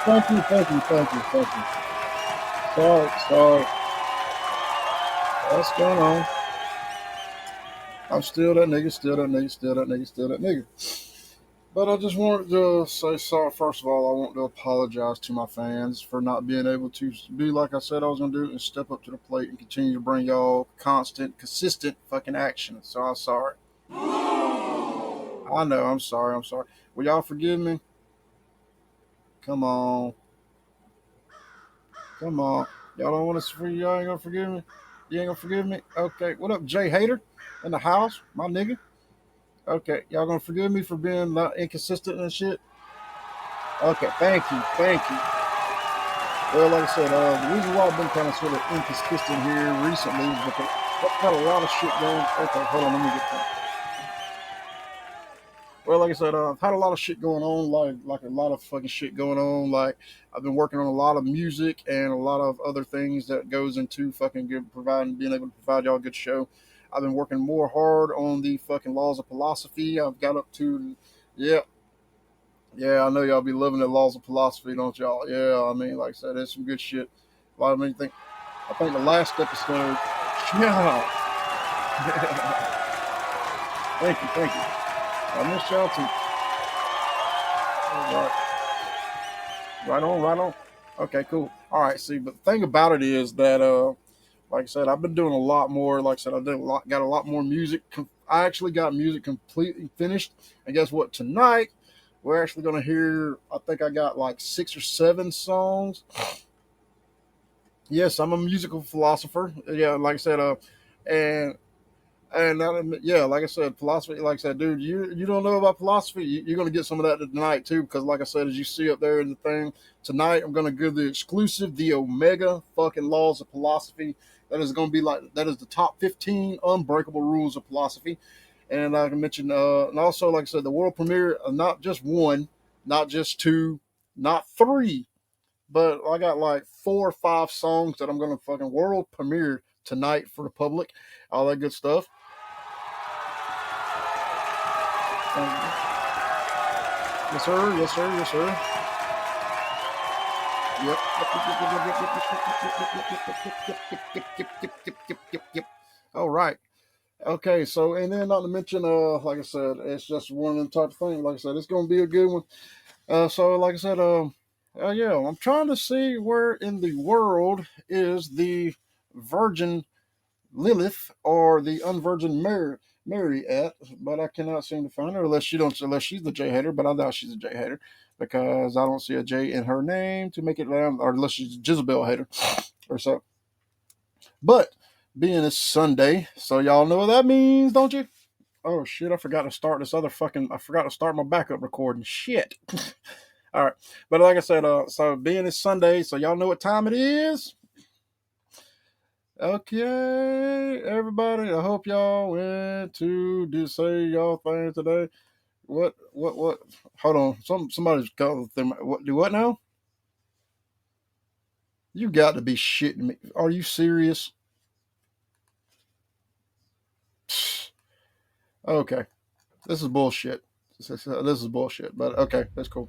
thank you, thank you, thank you, thank you. Sorry, sorry. What's going on? I'm still that nigga, still that nigga, still that nigga, still that nigga. But I just wanted to say sorry. First of all, I want to apologize to my fans for not being able to do like I said I was gonna do and step up to the plate and continue to bring y'all constant, consistent fucking action. So I'm sorry. I know. I'm sorry. I'm sorry. Will y'all forgive me? Come on, come on. Y'all don't want to? Y'all ain't gonna forgive me. You ain't gonna forgive me? Okay. What up, Jay Hater in the house, my nigga? Okay, y'all gonna forgive me for being inconsistent and shit. Okay, thank you, thank you. Well, like I said, the reason why I've been kind of sort of inconsistent here recently is because I've had a lot of shit going. Okay, hold on, let me get that. Well, like I said, I've had a lot of shit going on, like a lot of fucking shit going on. Like I've been working on a lot of music and a lot of other things that goes into fucking good, providing, being able to provide y'all a good show. I've been working more hard on the fucking laws of philosophy. I've got up to, yeah, yeah, I know y'all be loving the laws of philosophy, don't y'all? Yeah, I mean, like I said, there's some good shit. A lot of me think. I think the last episode. Yeah. Thank you, thank you. I miss y'all too. All right, right on, right on. Okay, cool. All right, see, but the thing about it is that, like I said, I've been doing a lot more. Like I said, I did a lot, got a lot more music. I actually got music completely finished. And guess what? Tonight we're actually gonna hear. I think I got like 6 or 7 songs. Yes, I'm a musical philosopher. Yeah, like I said, and yeah, like I said, philosophy. Like I said, dude, you don't know about philosophy. You're gonna get some of that tonight too, because like I said, as you see up there in the thing tonight, I'm gonna give the exclusive, the Omega fucking laws of philosophy. That is gonna be like that is the top 15 unbreakable rules of philosophy. And like I mentioned, and also like I said, the world premiere of not just one, not just two, not three, but I got like 4 or 5 songs that I'm gonna fucking world premiere tonight for the public, all that good stuff. Yes, sir. Yes, sir. Yes, sir. Yep. Yep. All right. Okay. So, and then not to mention, like I said, it's just one of them type of things. Like I said, it's gonna be a good one. So, like I said, yeah, I'm trying to see where in the world is the Virgin Lilith or the unvirgin Mary at, but I cannot seem to find her unless she's the J hater, but I doubt she's a J hater because I don't see a J in her name to make it down, or unless she's a Jezebel hater or so. But being it's Sunday, so y'all know what that means, don't you? Oh shit, I forgot to start this other fucking I forgot to start my backup recording. Shit. All right. But like I said, so being it's Sunday, so y'all know what time it is. Okay, everybody. I hope y'all went to do say y'all thing today. What? Hold on. Somebody's calling them. What? Do what now? You got to be shitting me. Are you serious? Okay, this is bullshit. This is bullshit. But okay, that's cool.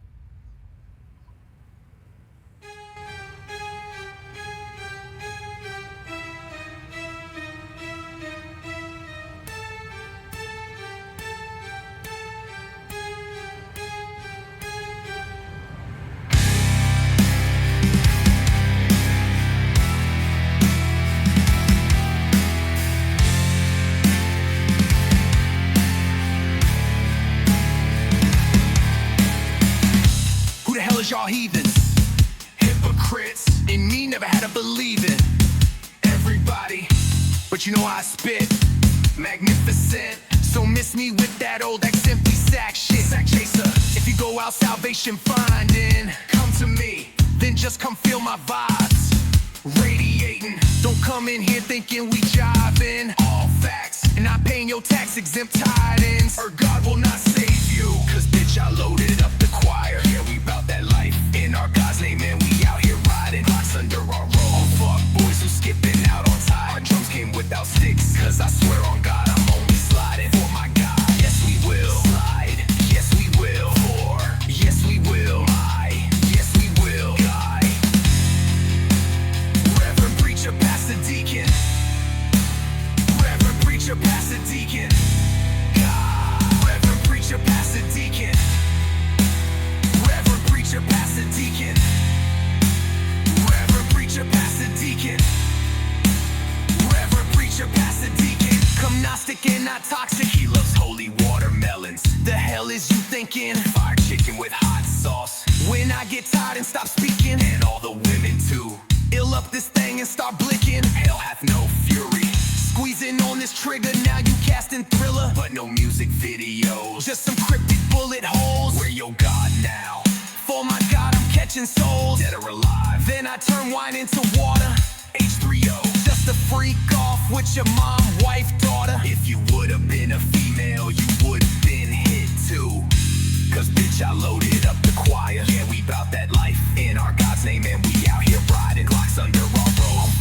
Who the hell is y'all heathens? Hypocrites. In me never had to believe in everybody. But you know how I spit. Magnificent. So miss me with that old ex-empty sack shit. Sack chaser. If you go out salvation finding, come to me. Then just come feel my vibes. Radiating. Don't come in here thinking we jiving. All facts. And not paying your tax exempt tidings. Or God will not save you. Cause bitch I loaded up the choir. Yeah, we bout that life. In our God's name and we out here riding. Blocks under our roll. All fuck boys who skipping out on time. Our drums came without sticks. Cause I swear on God I'm only sliding for my God. Yes we will. Slide. Yes we will. For. Yes we will. My. Yes we will. pastor deacon. Reverend preacher, pastor deacon. Reverend preacher, pastor deacon. Reverend preacher, pastor deacon. Reverend preacher, pastor deacon. Reverend preacher, pastor deacon. Come Gnostic and not toxic, he loves holy watermelons. The hell is you thinking? Fire chicken with hot sauce. When I get tired and stop speaking, and all the women too, ill up this thing and start blinking. Hell hath no fury. Squeezing on this trigger, now you casting Thriller, but no music videos, just some cryptic bullet holes. Where your God now? For my God, I'm catching souls, dead or alive. Then I turn wine into water, H3O. Just a freak off with your mom, wife, daughter. If you would've been a female, you would've been hit too. Cause bitch, I loaded up the choir. Yeah, we bout that life in our God's name, and we out here riding Glocks under our robe.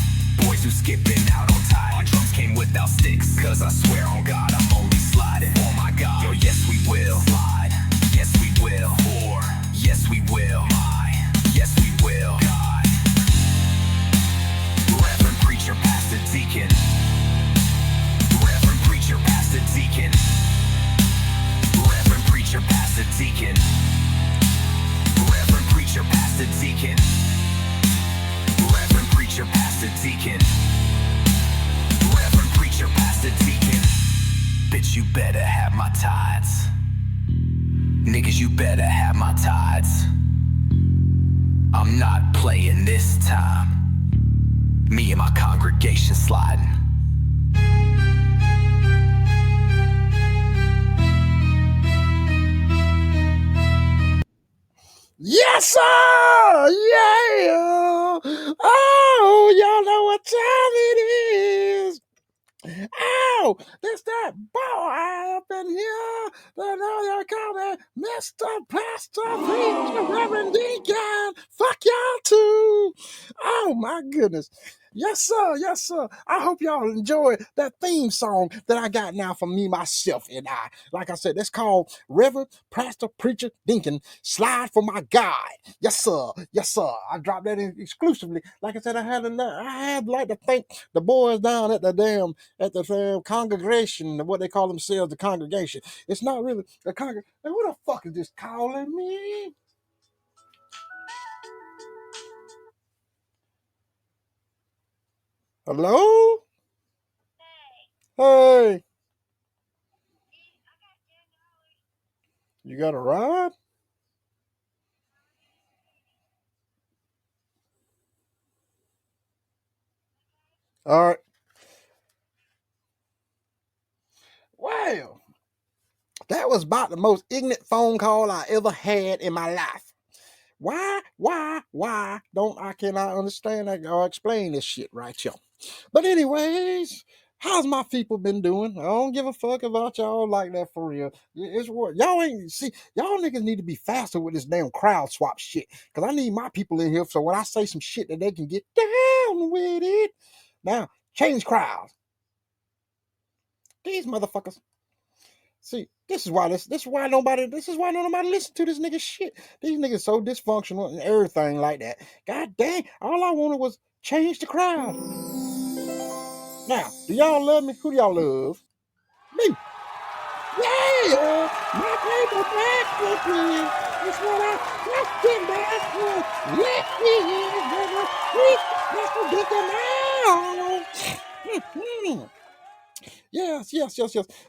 Boys who skipping out on time. Our drums came without sticks, cause I swear on God I'm only sliding. Oh my God, yo, yes we will slide. Yes we will. Or yes we will. My, yes we will. God. Reverend preacher, pastor deacon. Reverend preacher, pastor deacon. Reverend preacher, pastor deacon. Reverend preacher, pastor deacon. Reverend preacher, pastor deacon. Reverend preacher, pastor deacon. Bitch, you better have my tithes. Niggas, you better have my tithes. I'm not playing this time. Me and my congregation sliding. Yes, sir! Yeah! Oh, y'all know what time it is. Oh, this that boy up in here. They know they call me Mr. Pastor Preacher Reverend Deacon. Fuck y'all too. Oh my goodness. Yes, sir. Yes, sir. I hope y'all enjoy that theme song that I got now for me, myself, and I. Like I said, that's called Reverend Pastor Preacher Deacon. Slide for my God. Yes, sir. Yes, sir. I dropped that in exclusively. Like I said, I had like to thank the boys down at the congregation, what they call themselves, the congregation. It's not really the congregation. Who the fuck is this calling me? Hello? Hey, you got a ride? All right. Well, that was about the most ignorant phone call I ever had in my life. Why don't I cannot understand that or explain this shit right here? But anyways, how's my people been doing? I don't give a fuck about y'all like that for real. It's what y'all ain't see. Y'all niggas need to be faster with this damn crowd swap shit. Cause I need my people in here so when I say some shit that they can get down with it. Now change crowds. These motherfuckers. See, this is why nobody listen to this nigga shit. These niggas so dysfunctional and everything like that. God dang, all I wanted was change the crowd. Now, do y'all love me? Who do y'all love? Me. Yeah, my people back with me. That's what I fucking back with. Yeah, yes.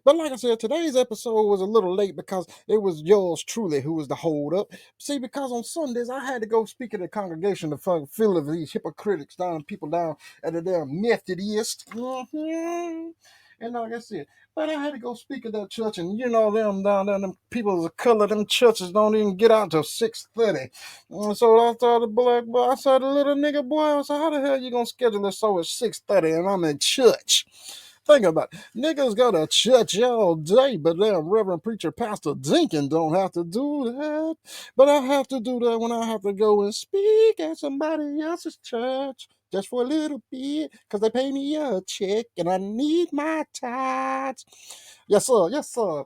But like I said, today's episode was a little late because it was yours truly who was the hold up. See, because on Sundays I had to go speak at the congregation to fill of these hypocritics down, people down at the damn Methodist. And like I said, but I had to go speak at that church, and you know them down there, them people of color, them churches don't even get out till 6:30. So I thought the black boy, I said the little nigga boy, I said, how the hell you gonna schedule this so at 6:30 and I'm in church? Think about it. Niggas go to church all day, but damn Reverend Preacher Pastor Jenkins don't have to do that. But I have to do that when I have to go and speak at somebody else's church just for a little bit because they pay me a check and I need my tithes. Yes, sir. Yes, sir.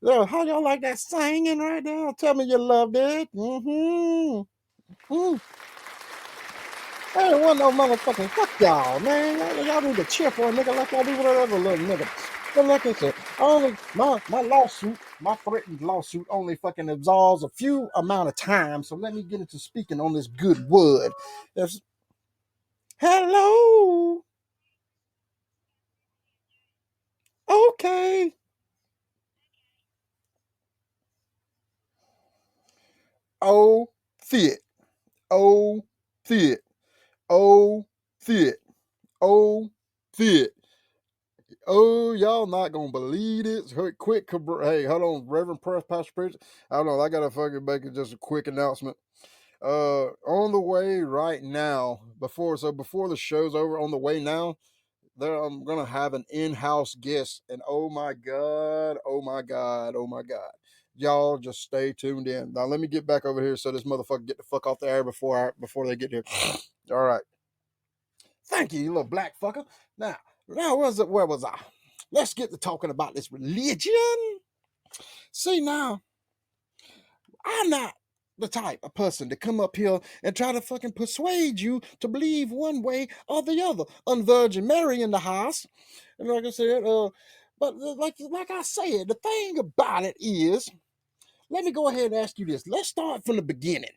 Yeah, how y'all like that singing right there? Tell me you loved it. Mm-hmm. Mm. I ain't want no motherfucking fuck y'all, man. Y'all need to cheer for a nigga like y'all do with other little nigga. But like I said, only my lawsuit, my threatened lawsuit only fucking absolves a few amount of time. So let me get into speaking on this good word. There's, hello. Okay. Oh, fit. Oh, fit. Oh, fit. Oh, fit. Oh, y'all not gonna believe it. Quick, hey, hold on, Reverend Pastor Preacher. I don't know. I gotta fucking make it just a quick announcement. On the way right now, before the show's over, on the way now, there I'm gonna have an in-house guest, and oh my god, oh my god, oh my god. Y'all just stay tuned in. Now let me get back over here so this motherfucker get the fuck off the air before they get here. All right. Thank you, you little black fucker. Now, where was I? Let's get to talking about this religion. See, now, I'm not the type of person to come up here and try to fucking persuade you to believe one way or the other. Unvirgin Mary in the house. And like I said, like I said, the thing about it is, let me go ahead and ask you this. Let's start from the beginning.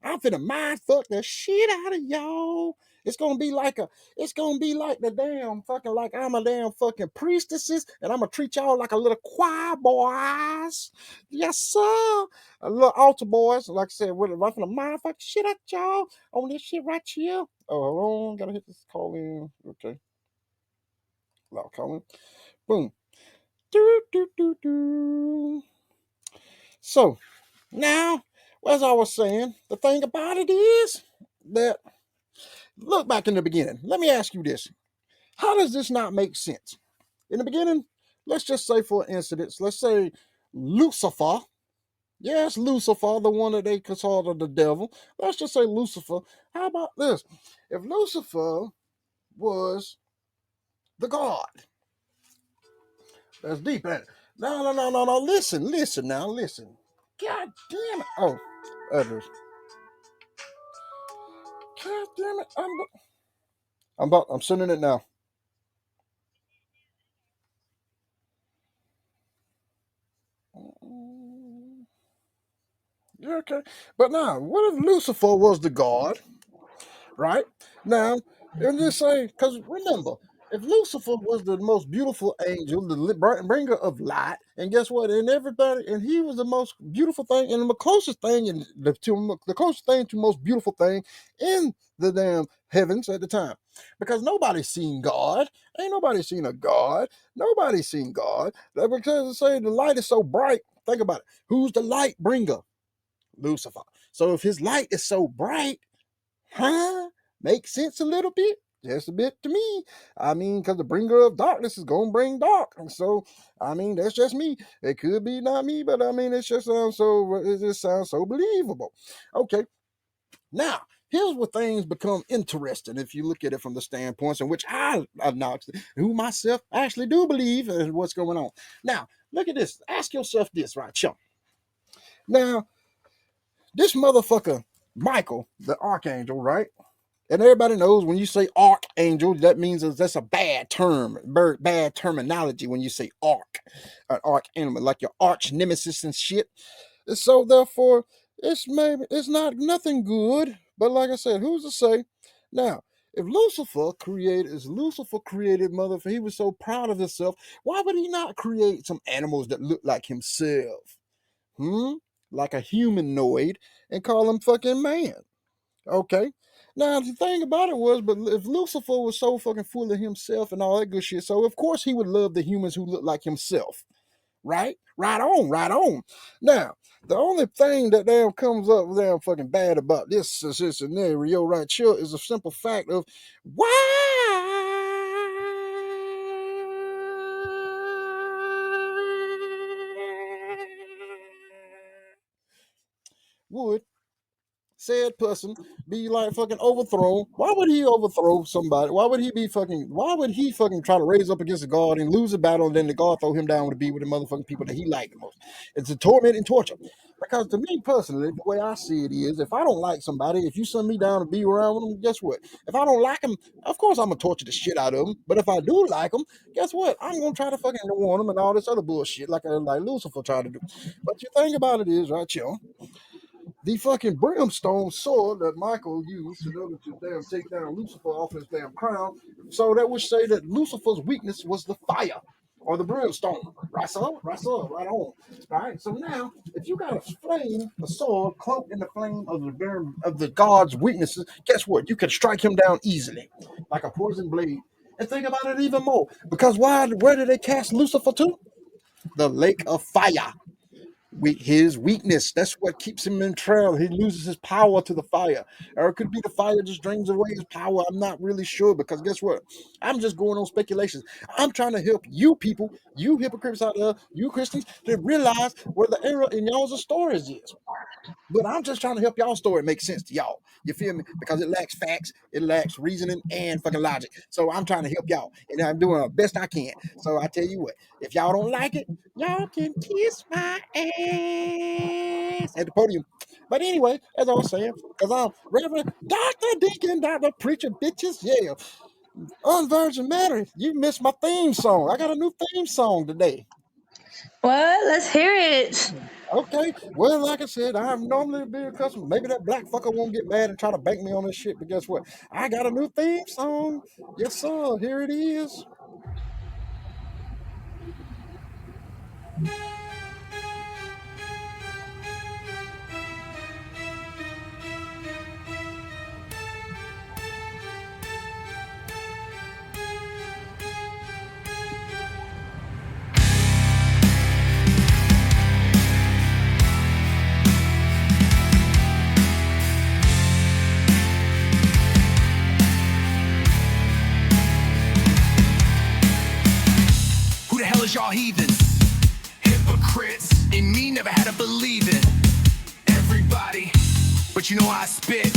I'm finna mind fuck the shit out of y'all. It's gonna be like the damn fucking, like I'm a damn fucking priestesses, and I'm gonna treat y'all like a little choir boys. Yes, sir. A little altar boys. Like I said, I'm finna mind fuck the shit out y'all on this shit right here. Oh, hold on. Gotta hit this call in. Okay. Loud calling. Boom. Do, do, do, do. So, now, as I was saying, the thing about it is that look back in the beginning. Let me ask you this. How does this not make sense? In the beginning, let's just say for instance, let's say Lucifer. Yes, Lucifer, the one that they call the devil. Let's just say Lucifer. How about this? If Lucifer was the God, that's deep, ain't it? No. Listen now, listen. God damn it. Oh, others. God damn it. I'm sending it now. Yeah, okay. But now, what if Lucifer was the God, right? Now, and just say, because remember, if Lucifer was the most beautiful angel, the bringer of light, and guess what? And everybody, and he was the most beautiful thing, and the closest thing, and the closest thing to most beautiful thing in the damn heavens at the time, because nobody's seen God. Ain't nobody seen a God. Nobody's seen God. Because say the light is so bright. Think about it. Who's the light bringer? Lucifer. So if his light is so bright, huh? Makes sense a little bit. Just a bit to me. I mean, because the bringer of darkness is gonna bring dark. And so, I mean, that's just me. It could be not me, but I mean, it just sounds so believable. Okay. Now, here's where things become interesting if you look at it from the standpoints in which I acknowledge who myself actually do believe in what's going on. Now, look at this. Ask yourself this, right, chump. Now, this motherfucker, Michael, the archangel, right? And everybody knows when you say archangel, that means that's a bad term, bad terminology when you say an archangel, like your arch nemesis and shit. So therefore, it's not nothing good. But like I said, who's to say? Now, if Lucifer created mother, he was so proud of himself, why would he not create some animals that look like himself? Hmm? Like a humanoid and call him fucking man. Okay. Now the thing about it was, but if Lucifer was so fucking full of himself and all that good shit, so of course he would love the humans who look like himself. Right? Right on, right on. Now, the only thing that damn comes up damn fucking bad about this scenario right here is a simple fact of why would said person be like fucking overthrown, why would he overthrow somebody? Why would he fucking try to raise up against a god and lose a battle and then the god throw him down to be with the motherfucking people that he liked the most? It's a torment and torture. Because to me personally, the way I see it is, if I don't like somebody, if you send me down to be around with them, guess what? If I don't like them, of course I'm gonna torture the shit out of them. But if I do like them, guess what? I'm gonna try to fucking warn them and all this other bullshit like Lucifer tried to do. But the thing about it is, right, chill, the fucking brimstone sword that Michael used in order to damn take down Lucifer off his damn crown. So that would say that Lucifer's weakness was the fire or the brimstone. Right, so? Right, so? Right on. All right. So now, if you got a flame, a sword cloaked in the flame of the god's weaknesses, guess what? You can strike him down easily, like a poison blade. And think about it even more, because why? Where did they cast Lucifer to? The lake of fire. His weakness, that's what keeps him in trail. He loses his power to the fire, or it could be the fire just drains away his power. I'm not really sure, because guess what? I'm just going on speculations. I'm trying to help you people, you hypocrites out there, you Christians, to realize where the error in y'all's stories is. But I'm just trying to help y'all story make sense to y'all. You feel me? Because it lacks facts, it lacks reasoning and fucking logic. So I'm trying to help y'all, and I'm doing the best I can. So I tell you what, if y'all don't like it, y'all can kiss my ass at the podium. But anyway, as I was saying, because I'm Reverend Dr. Deacon, Dr. Preacher, bitches, yeah. Unvirgin Matter, you missed my theme song. I got a new theme song today. What? Let's hear it. Okay, well, like I said, I'm normally a big customer. Maybe that black fucker won't get mad and try to bank me on this shit, but guess what? I got a new theme song. Yes, sir. Here it is. Who the hell is y'all heathens? Hypocrites. In me never had to believe it. Everybody, but you know how I spit.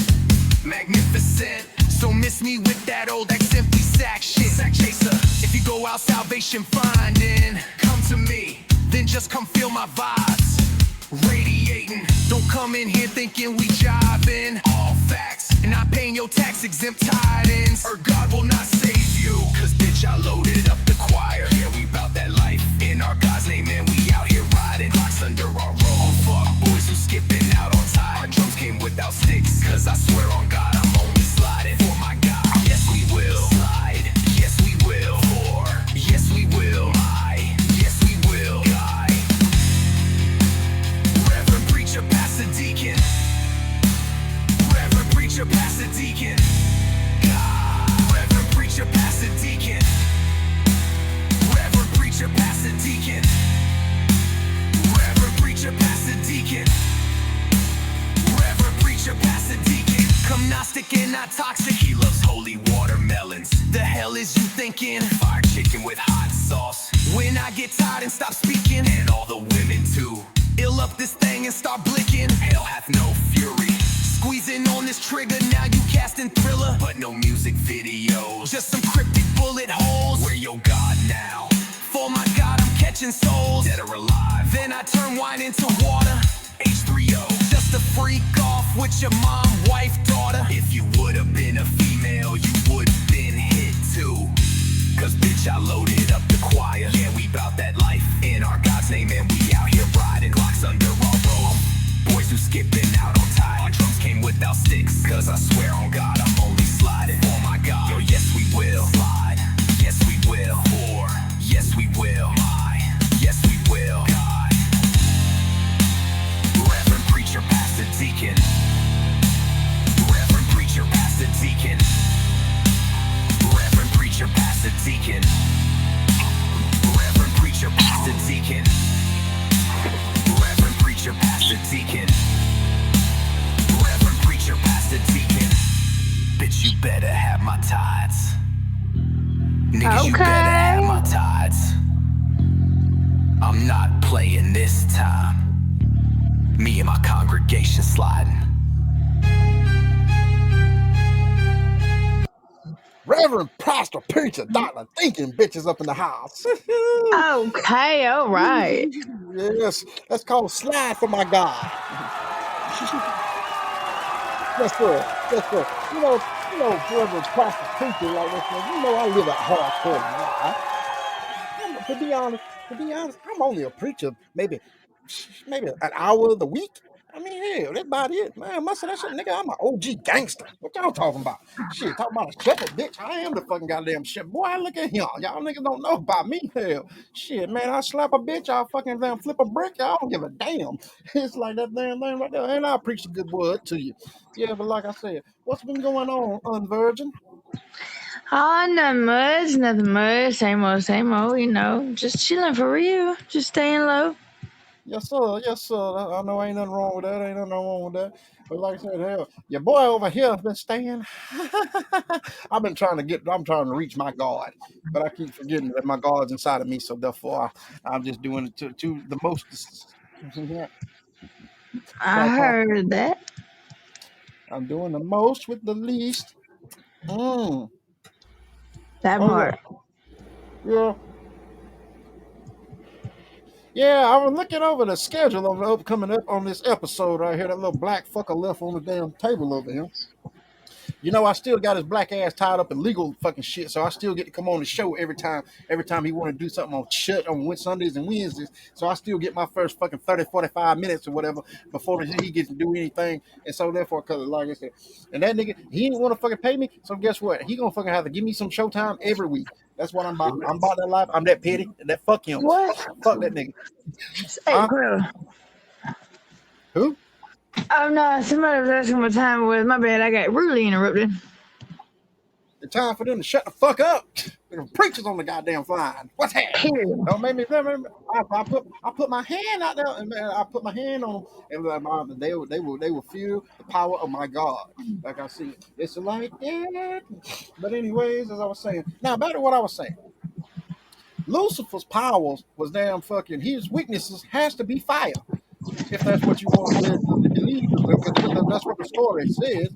Magnificent. So miss me with that old empty sack shit. Sack chaser. If you go out salvation finding, come to me. Then just come feel my vibes. Radiating. Don't come in here thinking we jiving. All facts. And not paying your tax exempt tidings. Or God will not save you. Cause bitch, I loaded up the choir. Yeah, we bout that life. In our God's name, and we out here riding. Clocks under our roll. Fuck boys who skipping out on time. Our drums came without sticks. Cause I swear on God, I'm only sliding for my God. Yes, we will. Slide. Yes, we will. For. Yes, we will. My. Yes, we will. Guy. Reverend preacher, pastor deacon. Reverend preacher, pastor deacon. Reverend preacher, pastor deacon. Reverend preacher, pastor deacon. Reverend preacher, pastor deacon. Reverend preacher, pastor deacon. Come Gnostic and not toxic. He loves holy watermelons. The hell is you thinking? Fried chicken with hot sauce. When I get tired and stop speaking, and all the women too. Ill up this thing and start blinking. Hell hath no fury. Squeezing on this trigger, now you casting Thriller. But no music videos, just some cryptic bullet holes. Where your God now? For my God, I'm catching souls, dead or alive. Then I turn wine into water, H3O. Just to freak off with your mom, wife, daughter. If you would've been a female, you would've been hit too. Cause bitch, I loaded up the choir. Yeah, we bout that life in our God's name, and we out here riding. Clocks under our roll. Boys who skipping out on time. Our drums came without sticks. Cause I swear on God, I'm only sliding. Oh my God. Yo, yes we will. Slide. Yes we will. For. Yes we will. My. Yes we will. God. Reverend preacher, pastor deacon. Reverend preacher, pastor deacon. Reverend preacher, pastor deacon. Reverend preacher, pastor deacon. Reverend preacher, pastor deacon. Reverend preacher, pastor deacon. Bitch, you better have my tithes. Niggas, you better have my tithes. I'm not playing this time. Me and my congregation sliding. Reverend Pastor Preacher Doctor Thinking bitches up in the house. Okay, all right. Yes, that's called slide for my God. Yes, sir. Yes, sir. Reverend Pastor Preacher like this, man. I live a hardcore life. To be honest, I'm only a preacher maybe an hour of the week. I mean, hell, that's about it, man. Most of that shit, nigga, I'm an OG gangster. What y'all talking about? Shit, talking about a shepherd, bitch. I am the fucking goddamn shepherd. Boy, look at y'all. Y'all niggas don't know about me. Hell, shit, man, I slap a bitch, I'll fucking damn flip a brick. Y'all don't give a damn. It's like that damn thing right there. And I'll preach the good word to you. Yeah, but like I said, what's been going on, unvirgin? Oh, nothing much. Same old, just chilling for real. Just staying low. Yes, sir. Yes, sir. I know ain't nothing wrong with that. Ain't nothing wrong with that. But like I said, hell, your boy over here has been staying. I'm trying to reach my God, but I keep forgetting that my God's inside of me. So therefore, I'm just doing it to the most. I Quite possible. heard that. I'm doing the most with the least. Mm. That Oh yeah, part. yeah, yeah. I was looking over the schedule of the upcoming up on this episode right here. That little black fucker left on the damn table over here. I still got his black ass tied up in legal fucking shit, so I still get to come on the show every time. Every time he want to do something on shit on Sundays and Wednesdays, so I still get my first fucking 30, 45 minutes or whatever before he gets to do anything. And so therefore, cause like I said, and that nigga he ain't want to fucking pay me. So guess what? He gonna fucking have to give me some showtime every week. That's what I'm about. I'm about that life. I'm that petty. And that fuck him. What? Fuck that nigga. Hey, Huh? bro. Who? Oh no, somebody was asking what time it was. My bad. I got rudely interrupted. It's time for them to shut the fuck up. The preachers on the goddamn line. What's happening? Period. Don't make me. I put my hand out there, and man, I put my hand on, and they will feel the power of my God. Like I see, it's like that. But anyways, as I was saying, now back to what I was saying. Lucifer's powers was damn fucking. His weaknesses has to be fire if that's what you want to believe, because that's what the story says.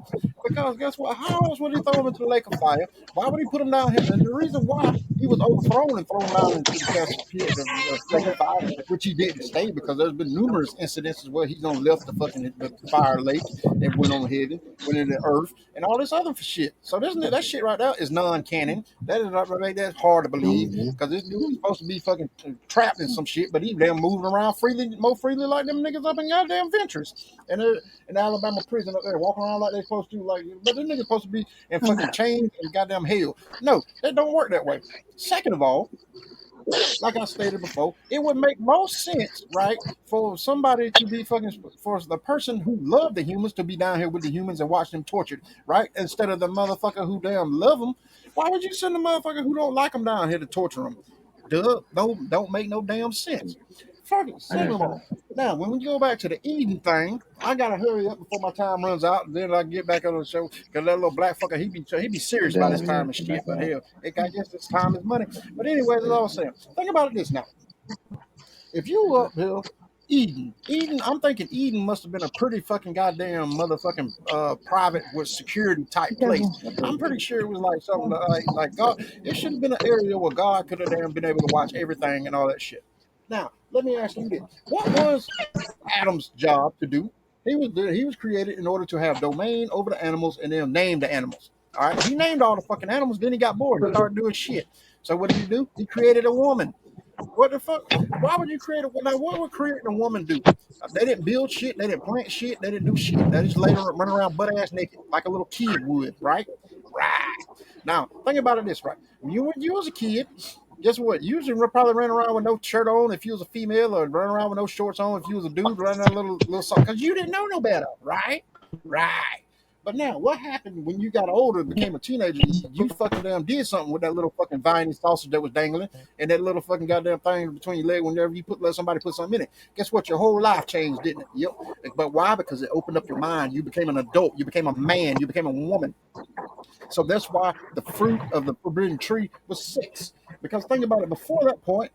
Because guess what? How else would he throw him into the lake of fire? Why would he put him down here? And the reason why he was overthrown and thrown down into the lake of fire, which he didn't stay, because there's been numerous incidences where he's on left the fucking the fire lake and went on ahead, went into the earth, and all this other shit. So that shit right there is non-canon. That is not make that hard to believe, because this dude is supposed to be fucking trapped in some shit, but he damn moving around more freely like them niggas up in goddamn Ventures and they're in Alabama prison up there, walking around like they're supposed to. Like, but them niggas supposed to be in fucking chains and goddamn hell. No, that don't work that way. Second of all, like I stated before, it would make most sense, right, for somebody to be fucking for the person who loved the humans to be down here with the humans and watch them tortured, right? Instead of the motherfucker who damn love them. Why would you send the motherfucker who don't like them down here to torture them? Duh, don't make no damn sense. Second of all, now when we go back to the Eden thing, I gotta hurry up before my time runs out, and then I can get back on the show because that little black fucker he be serious about his time and shit. But hell, I guess this time is money. But anyways, as I was saying, think about it this now: if you were up here, Eden, I'm thinking Eden must have been a pretty fucking goddamn motherfucking private with security type place. I'm pretty sure it was like something like God. It should have been an area where God could have damn been able to watch everything and all that shit. Now, let me ask you this: what was Adam's job to do? He was created in order to have domain over the animals and then name the animals. All right, he named all the fucking animals. Then he got bored and started doing shit. So what did he do? He created a woman. What the fuck? Why would you create a now? What would creating a woman do? They didn't build shit. They didn't plant shit. They didn't do shit. They just later run around butt ass naked like a little kid would, right? Right. Now think about it this right. When you was a kid, guess what? You usually probably ran around with no shirt on if you was a female, or run around with no shorts on if you was a dude, running a little something because you didn't know no better, right? Right. But now, what happened when you got older and became a teenager? You fucking damn did something with that little fucking viney sausage that was dangling and that little fucking goddamn thing between your leg whenever you let somebody put something in it. Guess what? Your whole life changed, didn't it? Yep. But why? Because it opened up your mind. You became an adult. You became a man. You became a woman. So that's why the fruit of the forbidden tree was sex. Because think about it, before that point,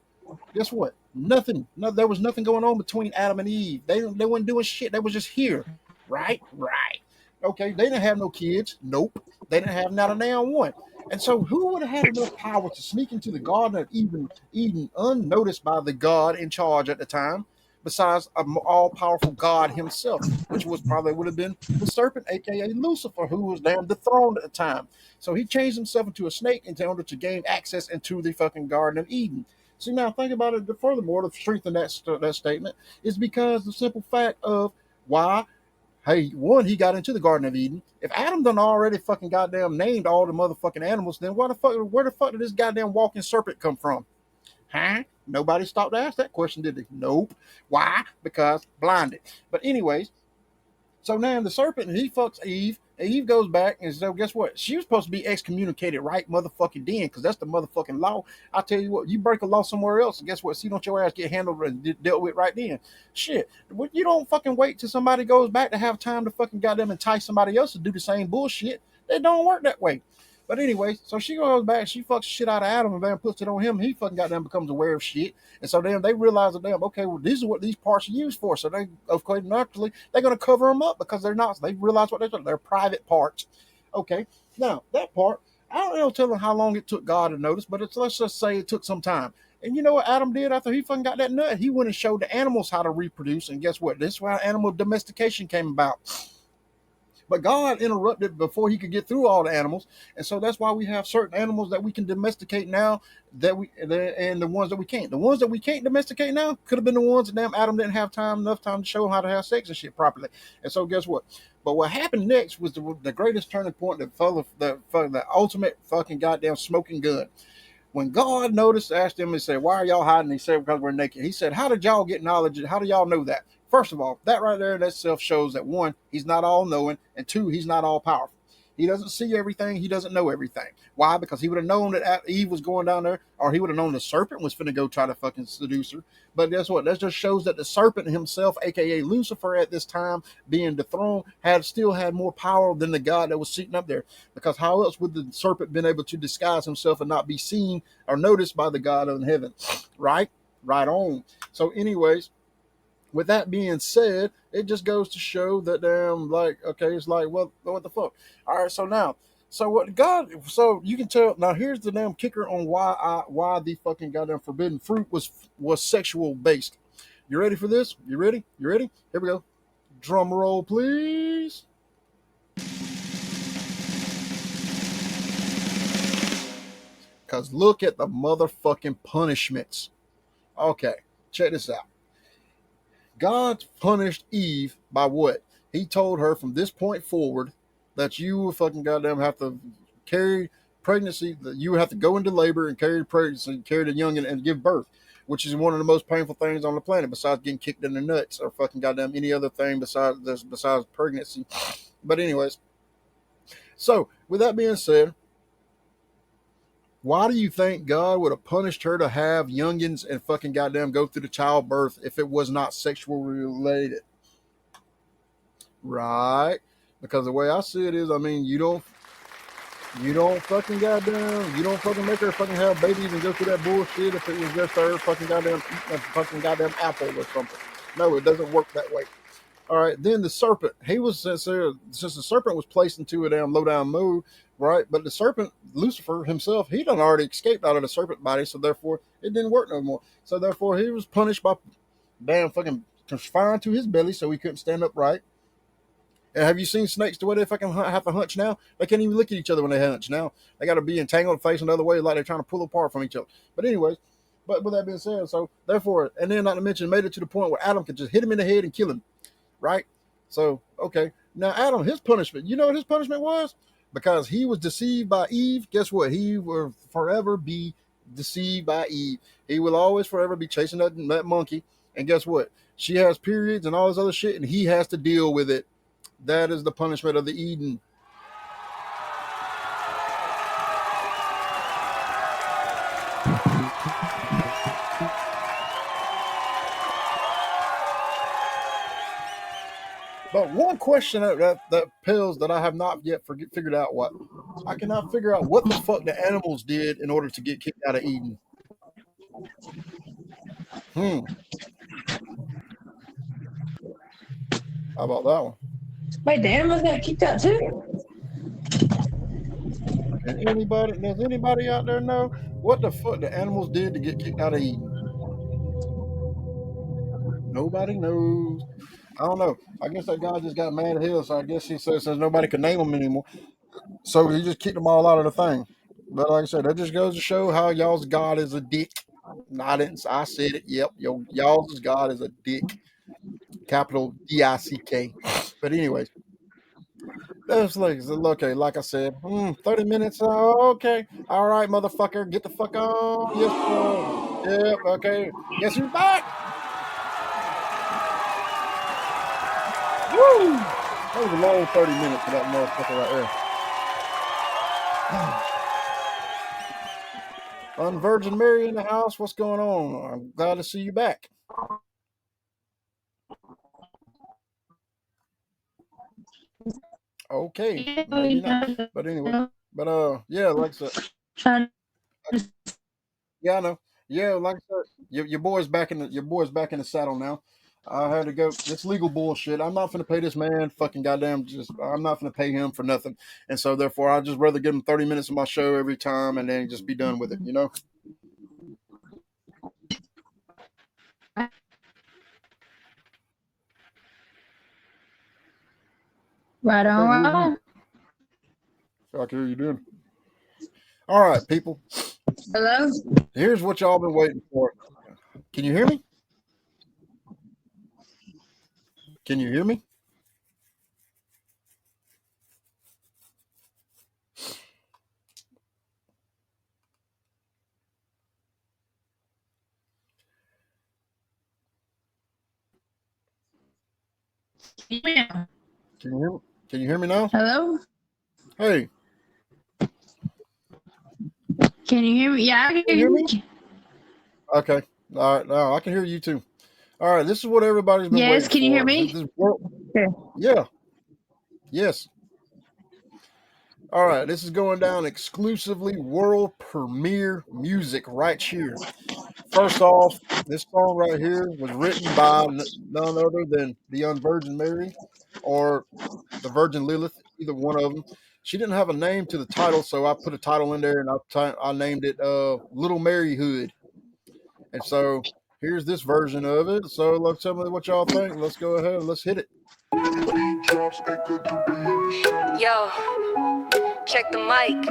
guess what? Nothing. No, there was nothing going on between Adam and Eve. They weren't doing shit. They was just here. Right? Right. Okay. They didn't have no kids. Nope. They didn't have not a damn one. And so, who would have had enough power to sneak into the Garden of Eden unnoticed by the God in charge at the time, besides an all-powerful God himself, which was probably would have been the serpent, aka Lucifer, who was damn dethroned at the time. So he changed himself into a snake in order to gain access into the fucking Garden of Eden. See, now think about it furthermore to strengthen that statement is because the simple fact of why. Hey, one, he got into the Garden of Eden. If Adam done already fucking goddamn named all the motherfucking animals, then where the fuck did this goddamn walking serpent come from? Huh? Nobody stopped to ask that question, did they? Nope. Why? Because blinded. But anyways, so now the serpent, he fucks Eve, and Eve goes back, and so guess what? She was supposed to be excommunicated right motherfucking then, because that's the motherfucking law. I tell you what, you break a law somewhere else, and guess what? See, don't your ass get handled and dealt with right then. Shit. You don't fucking wait till somebody goes back to have time to fucking goddamn entice somebody else to do the same bullshit. They don't work that way. But anyway, so she goes back, she fucks shit out of Adam and then puts it on him. He fucking goddamn becomes aware of shit. And so then they realize that damn, okay, well, this is what these parts are used for. So they, of course, naturally, they're gonna cover them up because they're not. They realize what they're private parts. Okay. Now that part, I don't know telling how long it took God to notice, but let's just say it took some time. And you know what Adam did after he fucking got that nut? He went and showed the animals how to reproduce. And guess what? This is why animal domestication came about. But God interrupted before he could get through all the animals, and so that's why we have certain animals that we can domesticate now and the ones that we can't. The ones that we can't domesticate now could have been the ones that damn Adam didn't have enough time to show him how to have sex and shit properly. And so guess what? But what happened next was the greatest turning point that the ultimate fucking goddamn smoking gun. When God noticed, asked him and said, "Why are y'all hiding?" He said, "Because we're naked." He said, "How did y'all get knowledge? How do y'all know that?" First of all, that right there, that self shows that one, he's not all knowing, and two, he's not all powerful. He doesn't see everything. He doesn't know everything. Why? Because he would have known that Eve was going down there, or he would have known the serpent was finna go try to fucking seduce her. But guess what? That just shows that the serpent himself, aka Lucifer, at this time being dethroned, still had more power than the God that was sitting up there. Because how else would the serpent been able to disguise himself and not be seen or noticed by the God of heaven? Right? Right on. So, anyways, with that being said, it just goes to show that damn, like, okay, it's like, well, what the fuck? All right, so now, so you can tell now. Here's the damn kicker on why the fucking goddamn forbidden fruit was sexual based. You ready for this? You ready? You ready? Here we go. Drum roll, please. Cause look at the motherfucking punishments. Okay, check this out. God punished Eve by what? He told her from this point forward that you will fucking goddamn have to carry pregnancy, that you would have to go into labor and carry the pregnancy, carry the young and give birth, which is one of the most painful things on the planet besides getting kicked in the nuts or fucking goddamn any other thing besides pregnancy. But anyways, so with that being said, why do you think God would have punished her to have youngins and fucking goddamn go through the childbirth if it was not sexual related? Right? Because the way I see it is, I mean, you don't fucking goddamn, you don't fucking make her fucking have babies and go through that bullshit if it was just her fucking goddamn eating a fucking goddamn apple or something. No, it doesn't work that way. All right, then the serpent. He was since the serpent was placed into a damn low down mode, right? But the serpent, Lucifer himself, he done already escaped out of the serpent body, so therefore it didn't work no more. So therefore he was punished by damn fucking confined to his belly, so he couldn't stand upright. And have you seen snakes the way they fucking have to hunch now? They can't even look at each other when they hunch now. They got to be entangled facing the other way like they're trying to pull apart from each other. But anyways, but with that being said, so therefore, and then not to mention, made it to the point where Adam could just hit him in the head and kill him. Right? So, okay. Now, Adam, his punishment, you know what his punishment was? Because he was deceived by Eve. Guess what? He will forever be deceived by Eve. He will always forever be chasing that monkey. And guess what? She has periods and all this other shit, and he has to deal with it. That is the punishment of the Eden. But one question that pills that I have not yet figured out what I cannot figure out what the fuck the animals did in order to get kicked out of Eden. How about that one? Wait, the animals got kicked out too? And does anybody out there know what the fuck the animals did to get kicked out of Eden? Nobody knows. I don't know. I guess that guy just got mad at him, so I guess he says since nobody could name them anymore, so he just kicked them all out of the thing. But like I said, that just goes to show how y'all's God is a dick. I didn't. I said it. Yep. Y'all's God is a dick. Capital DICK. But anyways, that's like okay. Like I said, 30 minutes. Okay. All right, motherfucker, get the fuck on. Yes, sir. Yep. Okay. Guess who's back? Woo! That was a long 30 minutes for that motherfucker right there. Unvirgin Mary in the house. What's going on? I'm glad to see you back. Okay, maybe not. But anyway, yeah, like I said, yeah, I know. Yeah, like I said, your boy's back in the saddle now. I had to go. It's legal bullshit. I'm not gonna pay this man fucking goddamn. I'm not gonna pay him for nothing. And so therefore, I'd just rather give him 30 minutes of my show every time, and then just be done with it. You know. Right on, right on. I can hear you doing. All right, people. Hello? Here's what y'all been waiting for. Can you hear me? Can you hear me? Yeah. Can you hear me? Can you hear me now? Hello? Hey. Can you hear me? Yeah, I can hear you. Okay. All right. Now I can hear you too. All right. This is what everybody's been waiting for. Yes, can you hear me? Yeah. Yes. All right. This is going down exclusively world premiere music right here. First off, this song right here was written by none other than the Unvirgin Mary or the Virgin Lilith, either one of them. She didn't have a name to the title, so I put a title in there and I named it Little Mary Hood. And so here's this version of it. So let's tell me what y'all think. Let's go ahead and let's hit it. Yo, check the mic.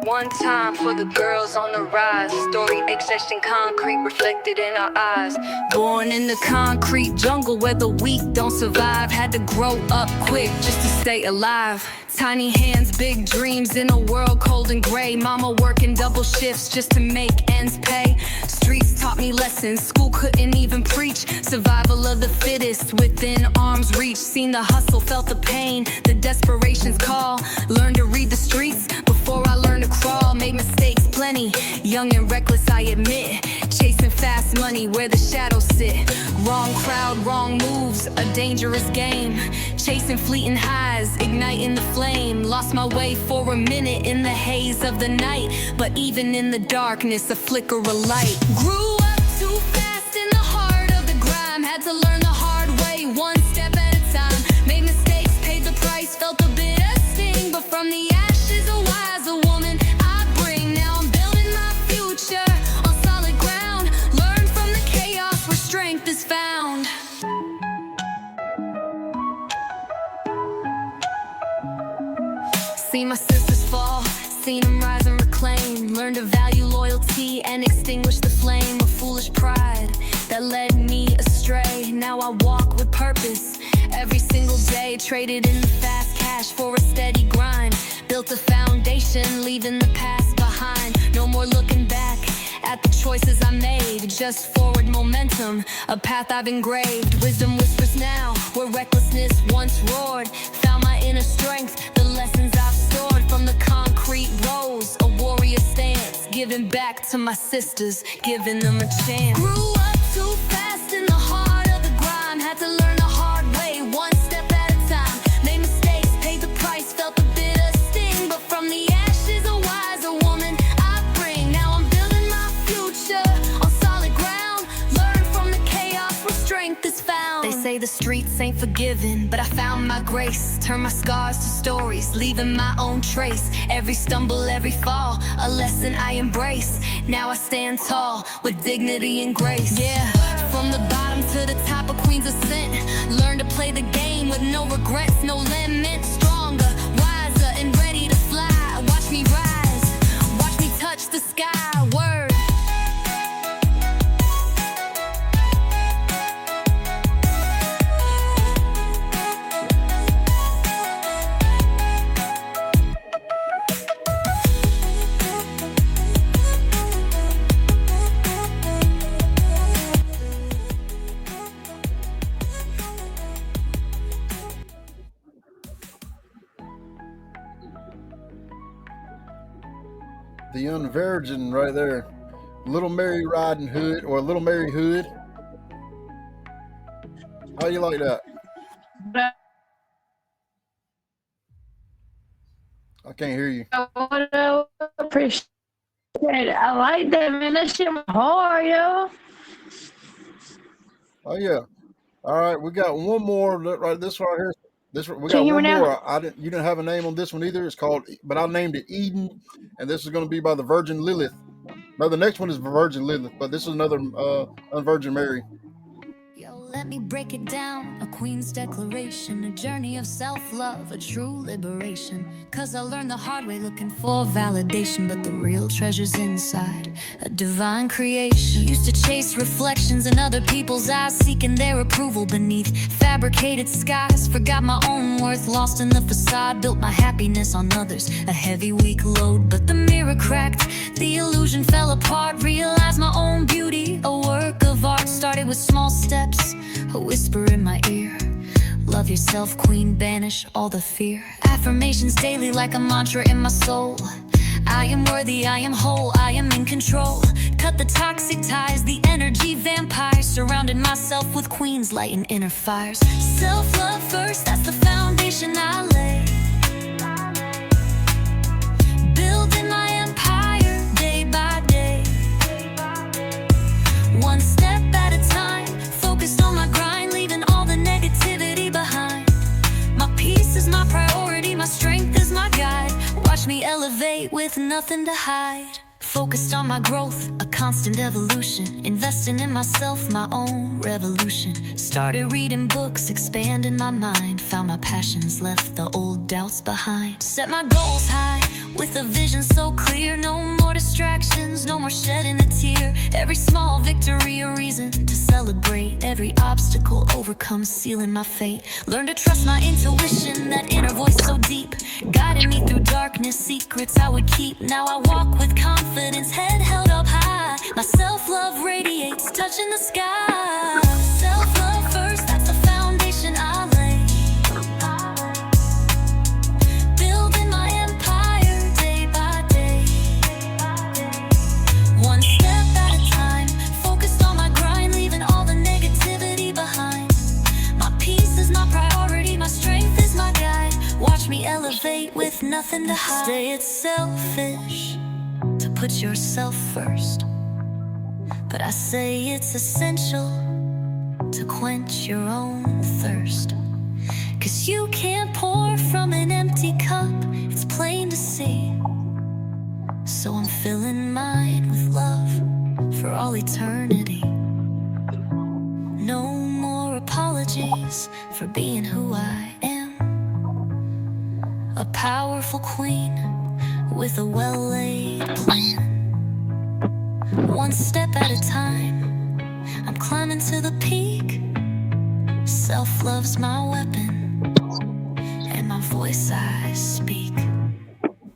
One time for the girls on the rise. Story etched in concrete, reflected in our eyes. Born in the concrete jungle where the weak don't survive. Had to grow up quick just to stay alive. Tiny hands, big dreams in a world cold and gray. Mama working double shifts just to make ends pay. Streets taught me lessons school couldn't even preach. Survival of the fittest within arm's reach. Seen the hustle, felt the pain, the desperation's call. Learned to read the streets before I learned to crawl. Made mistakes plenty, young and reckless I admit. Chasing fast money where the shadows sit. Wrong crowd, wrong moves, a dangerous game. Chasing fleeting highs, igniting the flame. Lost my way for a minute in the haze of the night. But even in the darkness, a flicker of light. Grew up too fast in the heart of the grime. Had to learn the hard way, one step at a time. Made mistakes, paid the price, felt the bitter sting. But from the ashes, a wiser woman I bring. Now I'm building my future on solid ground. Learn from the chaos where strength is found. Seen my sisters fall, seen them rise and reclaim. Learned to value loyalty and extinguish the flame of foolish pride that led me astray. Now I walk with purpose every single day. Traded in the fast cash for a steady grind. Built a foundation, leaving the past behind. No more looking back at the choices I made. Just forward momentum, a path I've engraved. Wisdom whispers now, where recklessness once roared. Found my inner strength, the lessons I've stored from the concrete rose. A warrior stance, giving back to my sisters, giving them a chance. Grew up too fast in the heart of the grime. Had to learn the hard way, one step at a time. Made mistakes, paid the price, felt the bitter sting. But from the ashes, a wiser woman I bring. Now I'm building my future on solid ground. Learn from the chaos where strength is found. They say say the streets ain't forgiving, but I found my grace. Turn my scars to stories, leaving my own trace. Every stumble, every fall, a lesson I embrace. Now I stand tall, with dignity and grace. Yeah, from the bottom to the top of Queen's Ascent. Learn to play the game with no regrets, no limit. Stronger, wiser, and ready to fly. Watch me rise, watch me touch the sky. Word. The Unvirgin right there. Little Mary Riding Hood, or Little Mary Hood. How you like that? I can't hear you. I appreciate it. I like that, man. That shit was hard, yo. Oh yeah. All right, we got one more right. This right here. We Can got you hear one me now? more. You didn't have a name on this one either. It's called, but I named it Eden, and this is going to be by the Virgin Lilith. No, the next one is Virgin Lilith, but this is another Unvirgin Mary. Yo, let me break it down. A queen's declaration, a journey of self-love, a true liberation. Cause I learned the hard way looking for validation, but the real treasure's inside, a divine creation. Used to chase reflections in other people's eyes, seeking their approval beneath fabricated skies. Forgot my own worth, lost in the facade. Built my happiness on others, a heavy, weak load. But the mirror cracked, the illusion fell apart. Realized my own beauty, a work of art. Started with small steps, a whisper in my ear. Love yourself, queen, banish all the fear. Affirmations daily like a mantra in my soul. I am worthy, I am whole, I am in control. Cut the toxic ties, the energy vampires. Surrounded myself with queens, lighting inner fires. Self-love first, that's the foundation I lay. Building my empire day by day. One step at a time, focused on my grind, leaving all the negativity behind. My peace is my priority, my strength is my guide. Watch me elevate with nothing to hide. Focused on my growth, a constant evolution. Investing in myself, my own revolution. Started reading books, expanding my mind. Found my passions, left the old doubts behind. Set my goals high, with a vision so clear. No more distractions, no more shedding a tear. Every small victory a reason to celebrate. Every obstacle overcome, sealing my fate. Learn to trust my intuition, that inner voice so deep. Guiding me through darkness, secrets I would keep. Now I walk with confidence, head held up high. My self-love radiates, touching the sky. Self-love first, that's the foundation I lay. Building my empire day by day. One step at a time, focused on my grind, leaving all the negativity behind. My peace is my priority, my strength is my guide. Watch me elevate with nothing to hide. Say it's selfish to put yourself first, but I say it's essential to quench your own thirst. Cause you can't pour from an empty cup, it's plain to see. So I'm filling mine with love for all eternity. No more apologies for being who I am. A powerful queen with a well-laid plan. One step at a time, I'm climbing to the peak. Self-love's my weapon, and my voice I speak.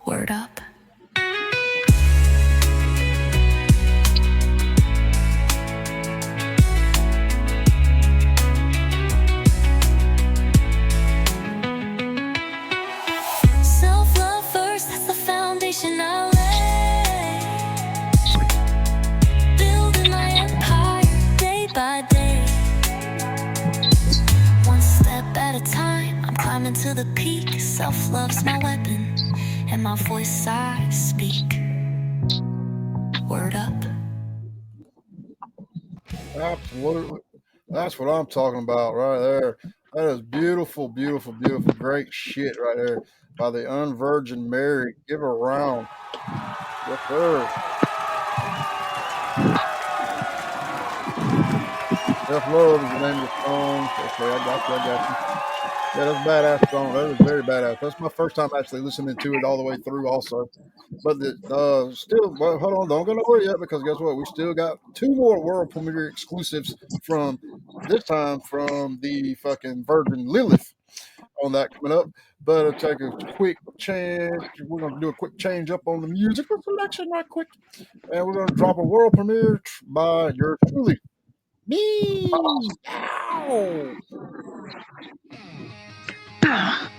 Word up. Self-love first, that's the foundation I lay. Building my empire day by day. One step at a time, I'm climbing to the peak. Self-love's my weapon, and my voice I speak. Word up. Absolutely. That's what I'm talking about right there. That is beautiful, beautiful, beautiful, great shit right there by the Unvirgin Mary. Give her a round. Yes, sir. Self Love is the name of the song. Okay, I got you. I got you. Yeah, that's a badass song. That is very badass. That's my first time actually listening to it all the way through, also. But still, but hold on, don't go nowhere yet because guess what? We still got two more world premiere exclusives from this time from the fucking Virgin Lilith on that coming up. But take a quick change. We're gonna do a quick change up on the musical selection right quick, and we're gonna drop a world premiere by yours truly, me. Ow!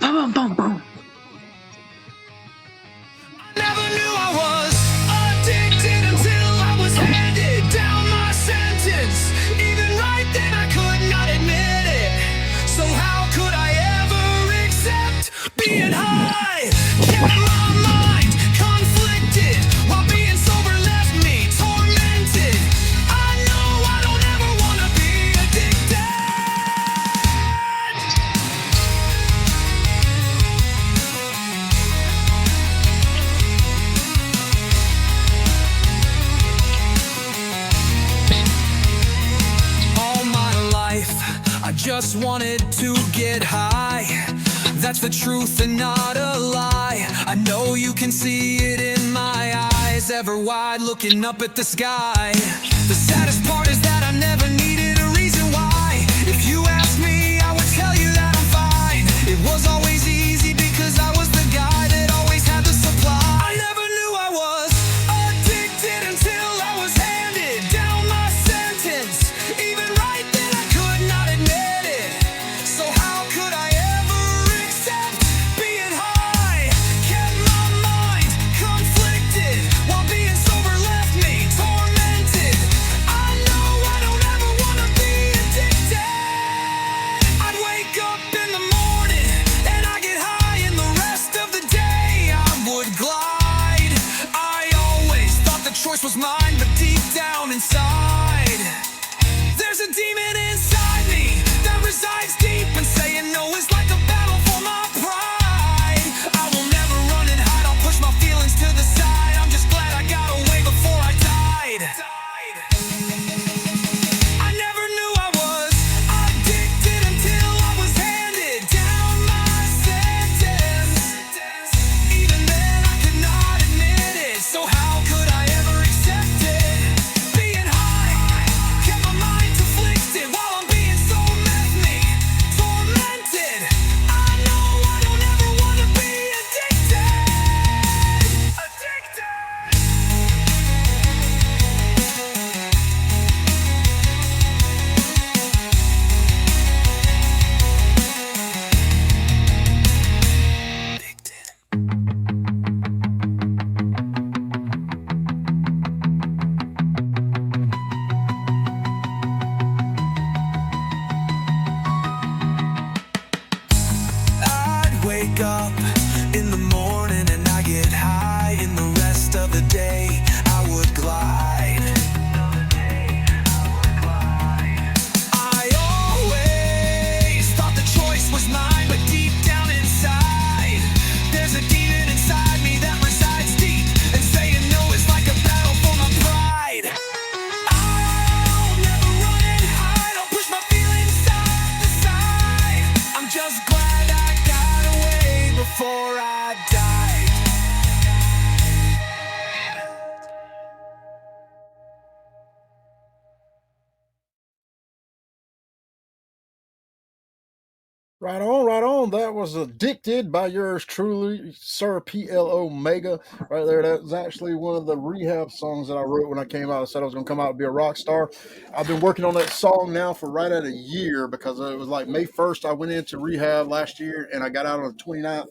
Boom, boom, boom. Never knew I was addicted until I was handed down my sentence. Even right then, I could not admit it. So, how could I ever accept being high? Kept my mind conflicted while being sober left me tormented. I know I don't ever want to be addicted. All my life, I just wanted to get high. That's the truth and not a lie. I know you can see it in my eyes, ever wide looking up at the sky. The saddest part is that I never needed a reason why. If you ask me, I would tell you that I'm fine. It was always easy because I was the guy that always had the supply. I never knew I was addicted until I was handed down my sentence. Even right then I could not admit it. So how could I ever accept being high? Kept my mind conflicted while being sober left me tormented. I know I don't ever want to be addicted. I'd wake up in the morning and I get high, and the rest of the day I would glide. I always thought the choice was mine, but deep down inside, there's a demon inside me that resides deep, and saying no is like a battle for my pride. I will never run and hide, I'll push my feelings to the side. I'm just glad I got away before I died. I never knew I was addicted until I was handed down my sentence. Even then I could not admit it. So how could I ever accept it? Being high, kept my mind conflicted while I'm being so meth me tormented. I know I don't ever want to be addicted. Addicted. I'd wake up in the morning and I get high, and the rest of the day I would glide. I always thought the choice was mine, but deep down inside, there's a demon inside me that resides deep, and saying no is like a battle for my pride. I'll never run and hide, I'll push my feelings side to side. I'm just glad I got away before I died. Right on, right on. That was Addicted by yours truly, Sir PL Omega. Right there. That was actually one of the rehab songs that I wrote when I came out. I said I was going to come out and be a rock star. I've been working on that song now for right at a year because it was like May 1st. I went into rehab last year and I got out on the 29th.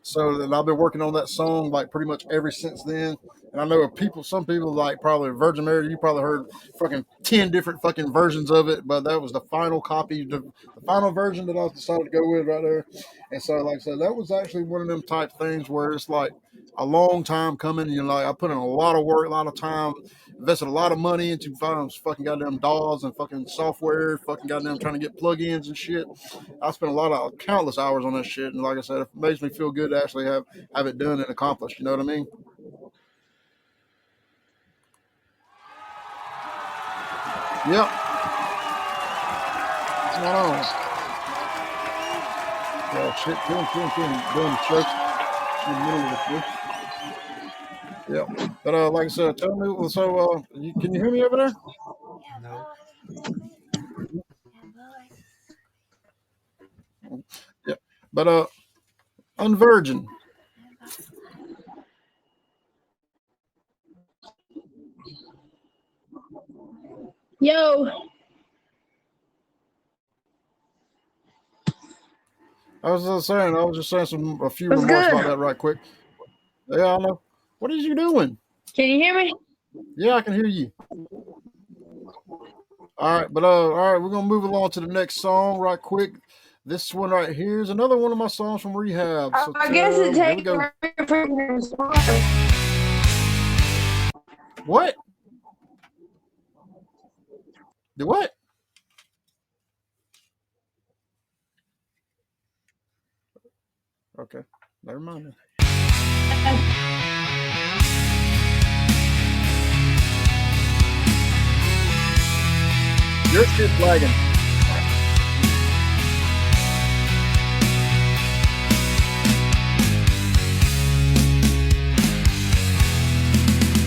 So then I've been working on that song like pretty much ever since then. And I know some people like probably Virgin Mary, you probably heard fucking 10 different fucking versions of it, but that was the final copy, the final version that I decided to go with right there. And so, like I said, that was actually one of them type things where it's like a long time coming. You know, like I put in a lot of work, a lot of time invested a lot of money into fucking goddamn DAWs and fucking software, fucking goddamn trying to get plugins and shit. I spent a lot of countless hours on that shit, and like I said, it makes me feel good to actually have it done and accomplished. You know what I mean? Yep. What's going on? Yeah, shit, doing the church in the middle of the shit. Yeah, but like I said, tell me. So, can you hear me over there? No. Yeah, but unvirgin. Yo, I was just saying. I was just saying a few what's remarks good? about that right quick. Yeah, I know. What is you doing? Can you hear me? Yeah, I can hear you. All right, but all right, we're gonna move along to the next song right quick. This one right here is another one of my songs from Rehab. So I guess it here we takes go. a What? The what? Okay, never mind. Your shit's lagging.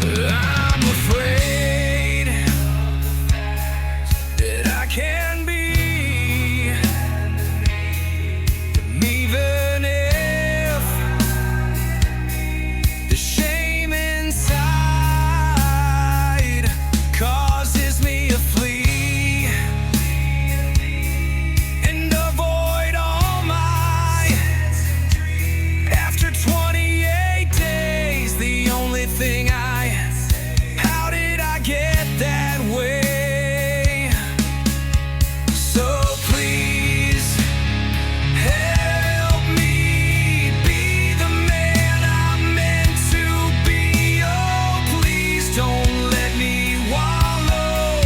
I'm afraid that I can be, even if the shame inside causes me to flee and avoid all my. After 28 days, the only thing how did I get that way? So please help me be the man I'm meant to be. Oh, please don't let me wallow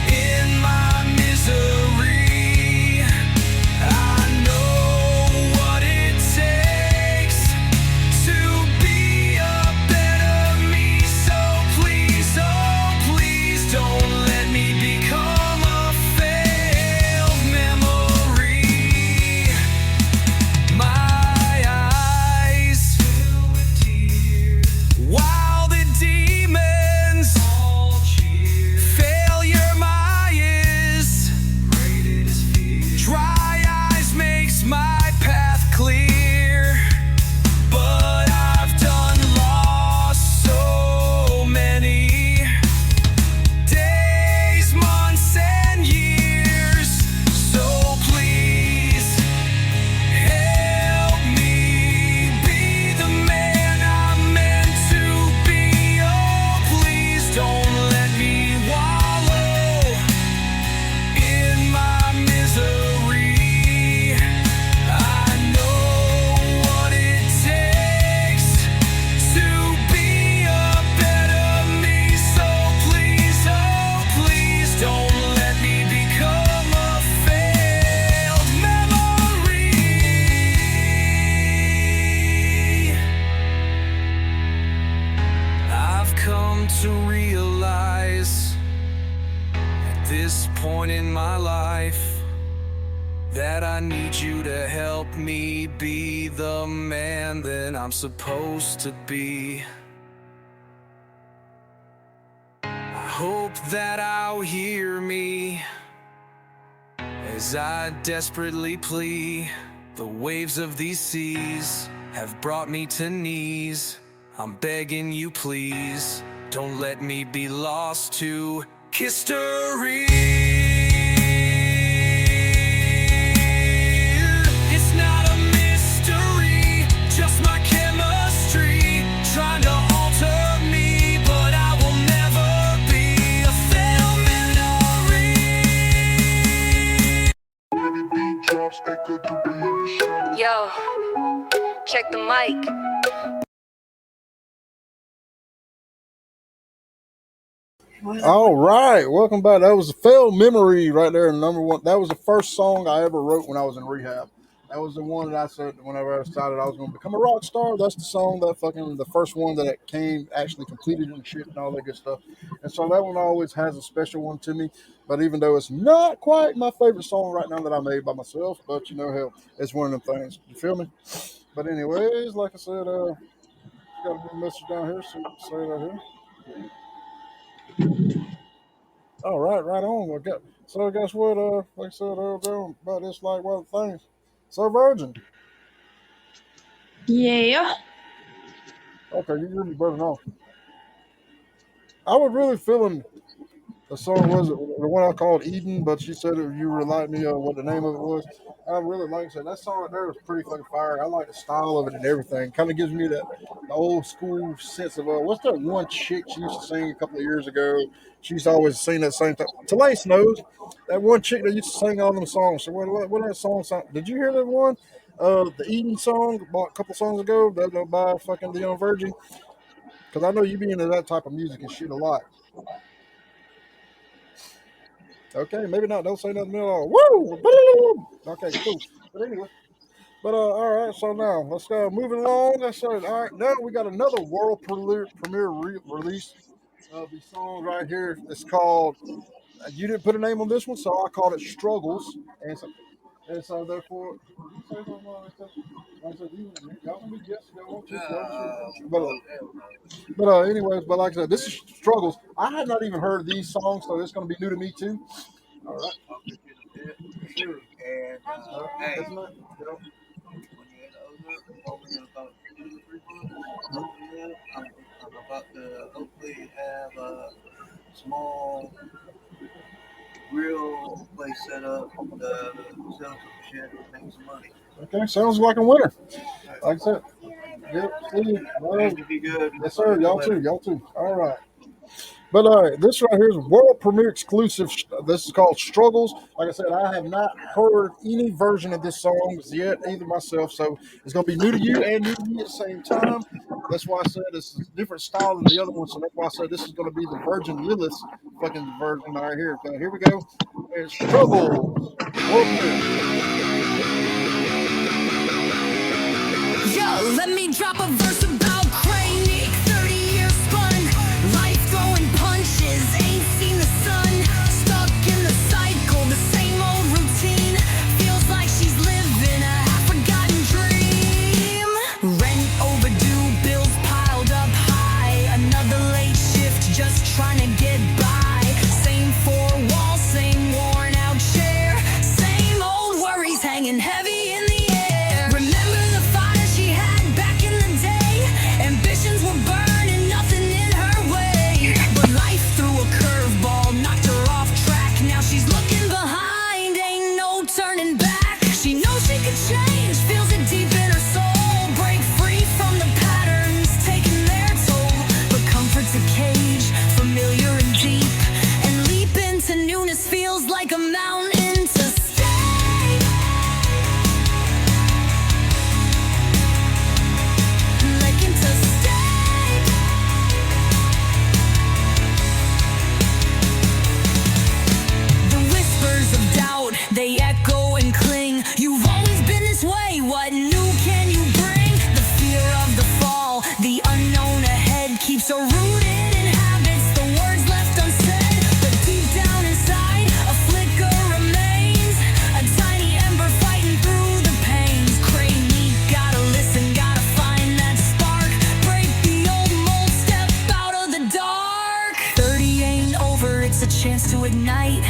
in my misery. I know what it takes to be a better me. So please, oh please don't let me become a failed memory. My eyes fill with tears while the demons all cheer. Failure my is rated as fear. Dry eyes makes my path clear. But I've done lost so many days, months, and years. So please help me be the man I'm meant to be. Oh, please don't let me wallow in my misery. I know what it takes to be a better me. So please, oh please don't let me become a failed memory. I've come to realize at this point in my life that I need you to help me be the man that I'm supposed to be. I hope that I'll hear me as I desperately plea. The waves of these seas have brought me to knees. I'm begging you, please, don't let me be lost to history. It's not a mystery, just my chemistry trying to alter me, but I will never be a failed memory. Yo, check the mic. All right, welcome back. That was a failed memory right there, number one. That was the first song I ever wrote when I was in rehab. That was the one that I said whenever I decided I was going to become a rock star. That's the song that fucking the first one that came actually completed and shit and all that good stuff. And so that one always has a special one to me. But even though it's not quite my favorite song right now that I made by myself, but you know, hell, it's one of them things. You feel me? But anyways, like I said, got a message down here. So say that here. All right, right on. So guess what? Like I said, down about this like one of the things. So Virgin. Yeah. Okay, you hear me burning off. I was really feeling the song was the one I called Eden, but she said you relied me on what the name of it was. I really like it. That song right there was pretty fucking fire. I like the style of it and everything. Kind of gives me that the old school sense of what's that one chick she used to sing a couple of years ago? She used to always sing that same thing. Talace knows that one chick that used to sing all them songs. So what that song sound? Did you hear that one? The Eden song about a couple songs ago that by fucking the Young Virgin. Because I know you be into that type of music and shit a lot. Okay, maybe not. Don't say nothing at all. Woo! Okay, cool. But anyway, all right. So now let's go moving along. That's all right. Now we got another world premiere release of the song right here. It's called. You didn't put a name on this one, so I called it Struggles. And so therefore, say something like that. I said, y'all can be guests if y'all want to. But anyways, but like I said, this is Struggles. I had not even heard these songs, so it's going to be new to me too. All right. Sure. That's not, you know, okay, sounds like a winner. Like I said, yep, see, well, yes, sir. Y'all too. Y'all too. All right. But this right here is a world premiere exclusive. This is called Struggles. Like I said, I have not heard any version of this song yet, either myself. So it's going to be new to you and new to me at the same time. That's why I said this is a different style than the other one. So that's why I said this is going to be the Virgin Lilith fucking version right here. Okay, here we go. It's Struggles. World premiere. Yo, let me drop a verse about KraNique. 30 years spun, life throwing punches, ain't seen the sun. Stuck in the cycle, the same old routine. Feels like she's living a half-forgotten dream. Rent overdue, bills piled up high. Another late shift, just trying to get by. Same four walls, same worn out chair. Same old worries hanging heavy in the air. Remember the fire she had back in the day? Ambitions were burning, nothing in her way. But life threw a curveball, knocked her off track. Now she's looking behind, ain't no turning back. She knows she could change, feels it deep in her soul. Break free from the patterns, taking their toll. But comfort's a cage, familiar and deep. And leap into newness feels like a mountain to stay. Looking to stay. The whispers of doubt, they echo and cling. You've always been this way, what new can you bring? The fear of the fall, the unknown ahead keeps her rooted in habits, the words left unsaid. But deep down inside, a flicker remains, a tiny ember fighting through the pains. KraNique, gotta listen, gotta find that spark. Break the old mold, step out of the dark. 30 ain't over, it's a chance to ignite.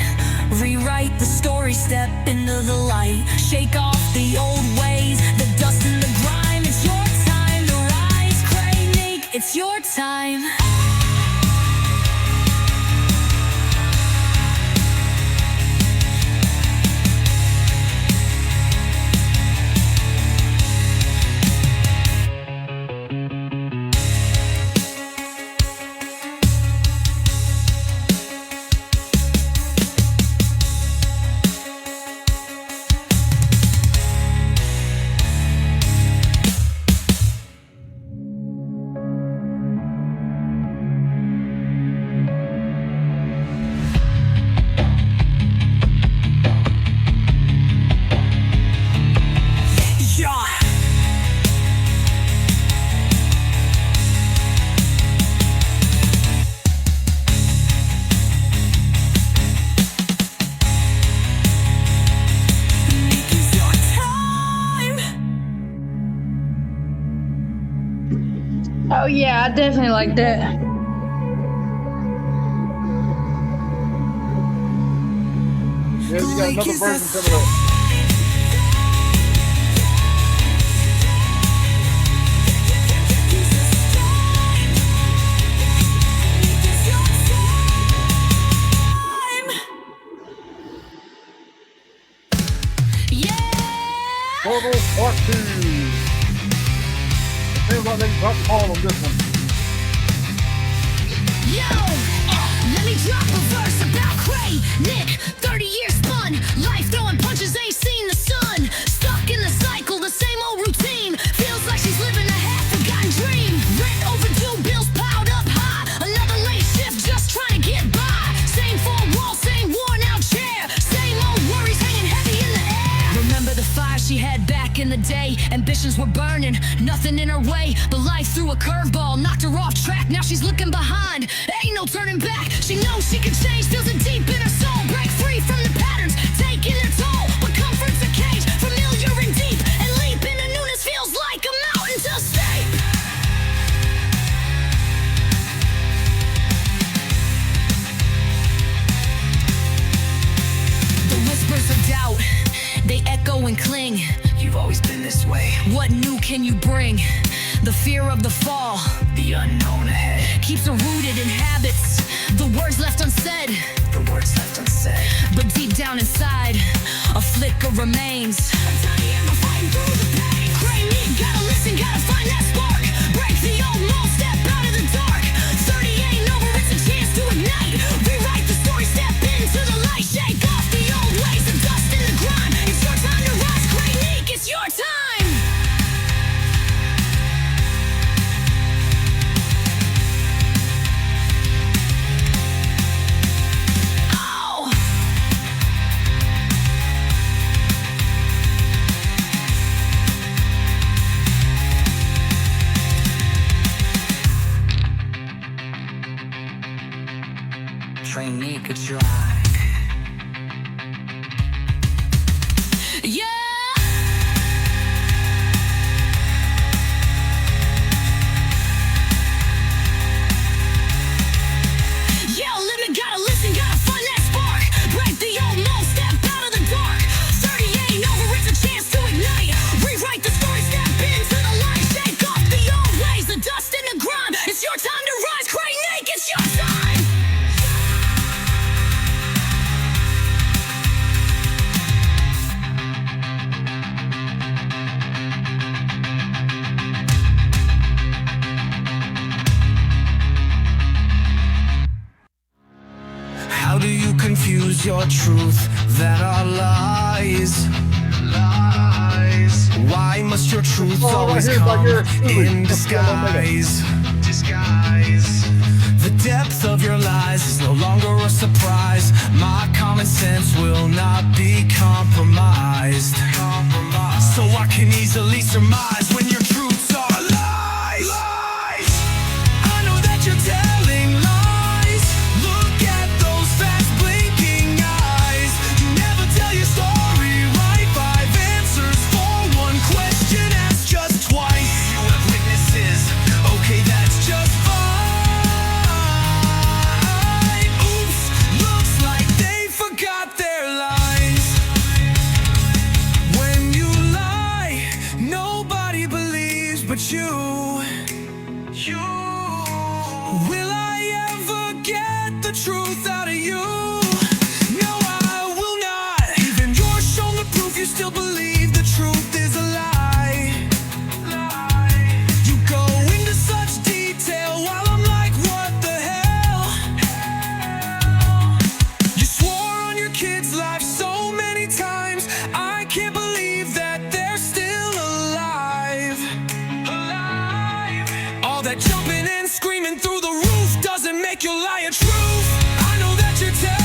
Rewrite the story, step into the light. Shake off the old ways, the dust and the grime. It's your time to rise, KraNique, it's your time. Oh yeah, I definitely like that. Yeah, you got another version coming up. Total Part 2. Seems like they dropped the ball on this one. Yo, let me drop a verse about KraNique. 30 years spun, life throwing punches, ain't seen the sun. Stuck in the cycle, the same old routine. Feels like she's living a half-forgotten dream. Rent overdue, bills piled up high. Another late shift, just trying to get by. Same four walls, same worn-out chair. Same old worries hanging heavy in the air. Remember the fire she had back in the day? Ambitions were burning, nothing in her way. But life threw a curveball, knocked her off track. Now she's looking behind, ain't no turning back. She knows she can change, feels it deep in her soul. Break free from the patterns, taking their toll. But comfort's a cage, familiar and deep. And leap into newness feels like a mountain to escape. The whispers of doubt, they echo and cling. You've always been this way. What new can you bring? The fear of the fall, the unknown ahead, keeps her rooted in habits. The words left unsaid, the words left unsaid. But deep down inside, a flicker remains. I'm dying, I'm fighting through the pain. KraNique, gotta listen, gotta find that spark. Break the old mold, step out of the dark. 30 ain't over, it's a chance to ignite. Rewrite the story, step into the light. Shake off the old ways, the dust in the grime. It's your time to rise, KraNique, it's your time. KraNique a track. Yeah. Yeah, limit, gotta listen, gotta find that spark. Break the old mold, step out of the dark. 30 ain't over, it's a chance to ignite. Rewrite the story, step into the light. Shake off the old ways, the dust in the grime. It's your time to rise, KraNique, it's your time. How do you confuse your truth that are lies? Lies. Why must your truth always come in disguise? Disguise. The depth of your lies is no longer a surprise. My common sense will not be compromised. So I can easily surmise when your truths are lies. Lies. I know that you're telling lies. Look at those fast blinking eyes. You never tell your story right. 5 answers for one question asked just twice. You have witnesses, okay, that's just fine. Oops, looks like they forgot their lines. When you lie, nobody believes but you. Will I ever get the truth out of you? No, I will not. Even you're shown the proof, you still believe the truth is a lie. You go into such detail while I'm like, what the hell? You swore on your kid's life so many times. I can't believe that they're still alive. All that jumping and screaming through the roof doesn't make your lie a truth. I know that you're telling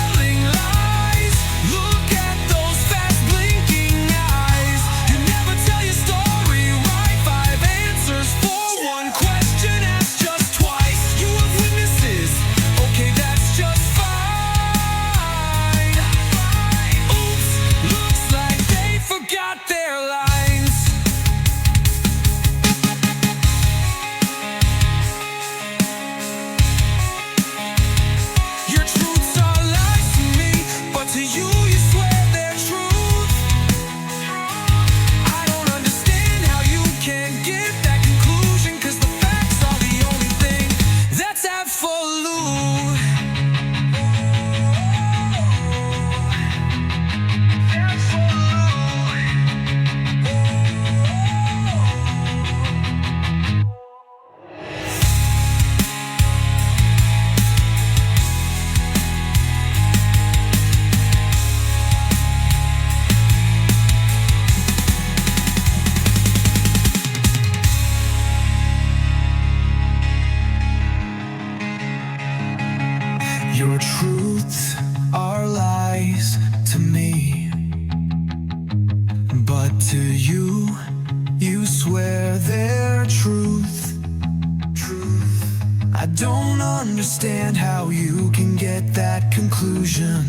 understand how you can get that conclusion,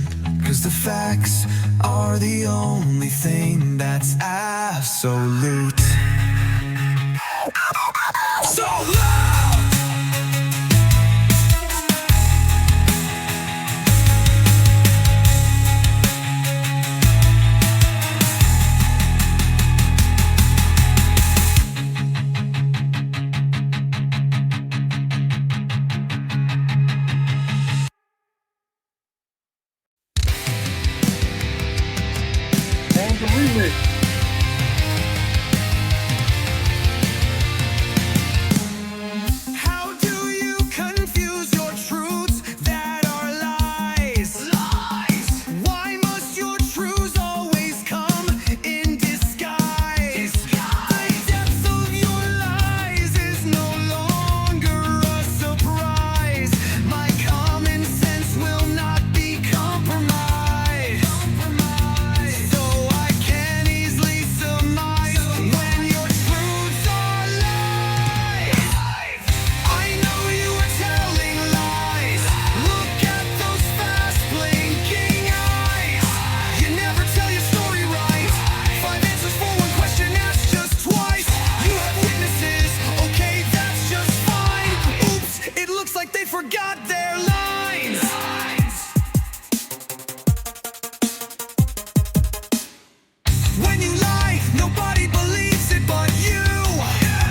'cause the facts are the only thing that's absolute. So loud! On the remix. How do you confuse your truths that are lies? Lies! Why must your truths always come in disguise? The depth of your lies is no longer a surprise. My common sense will not be compromised. So I can easily surmise when your truths are lies. I know you are telling lies. Look at those fast blinking eyes. You never tell your story right. 5 answers for 1 question asked just twice. You have witnesses, okay, that's just fine. Oops, it looks like they forgot their lines. When you lie, nobody believes it but you.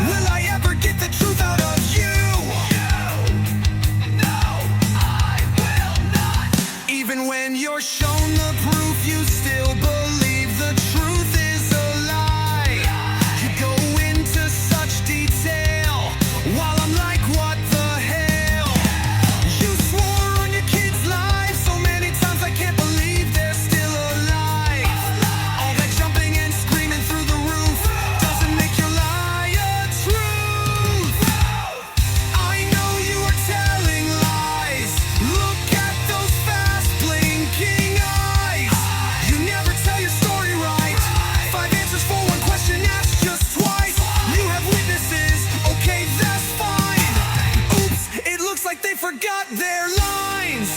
Will I ever get the truth out of you? No, I will not. Even when you're shown the proof, you still believe the truth is a lie. You go into such detail while I'm like, what the hell? You swore on your kids' lives so many times I can't believe they're still alive. All that jumping and screaming through the roof doesn't make your lie a truth. I know you are telling lies. Look at those fast blinking eyes. You never tell your story right. 5 answers for 1 question asked just twice. You have witnesses, okay, that's fine. Oops, it looks like they forgot their lines.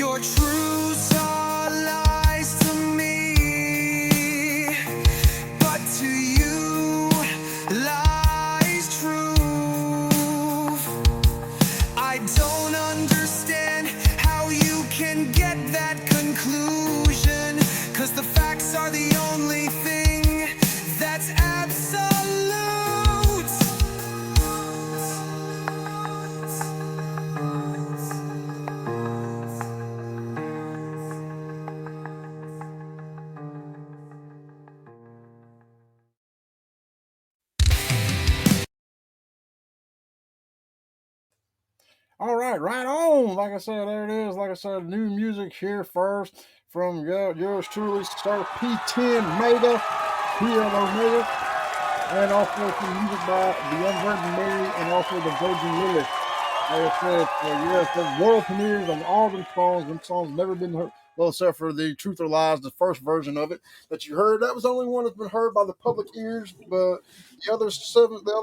Your truths are lies to me, but to you lies truth. I don't understand how you can get that conclusion, 'cause the facts are the only thing that's absolute. All right, right on. Like I said, there it is. Like I said, new music here first from yours truly, Star P10 Mega, PL Omega, and also some music by the Unvirgin Mary and also the Virgin Lily. Like I said, yes, the world premieres on all them songs. Them songs never been heard. Well, except for the Truth or Lies, the first version of it that you heard. That was the only one that's been heard by the public ears. But the other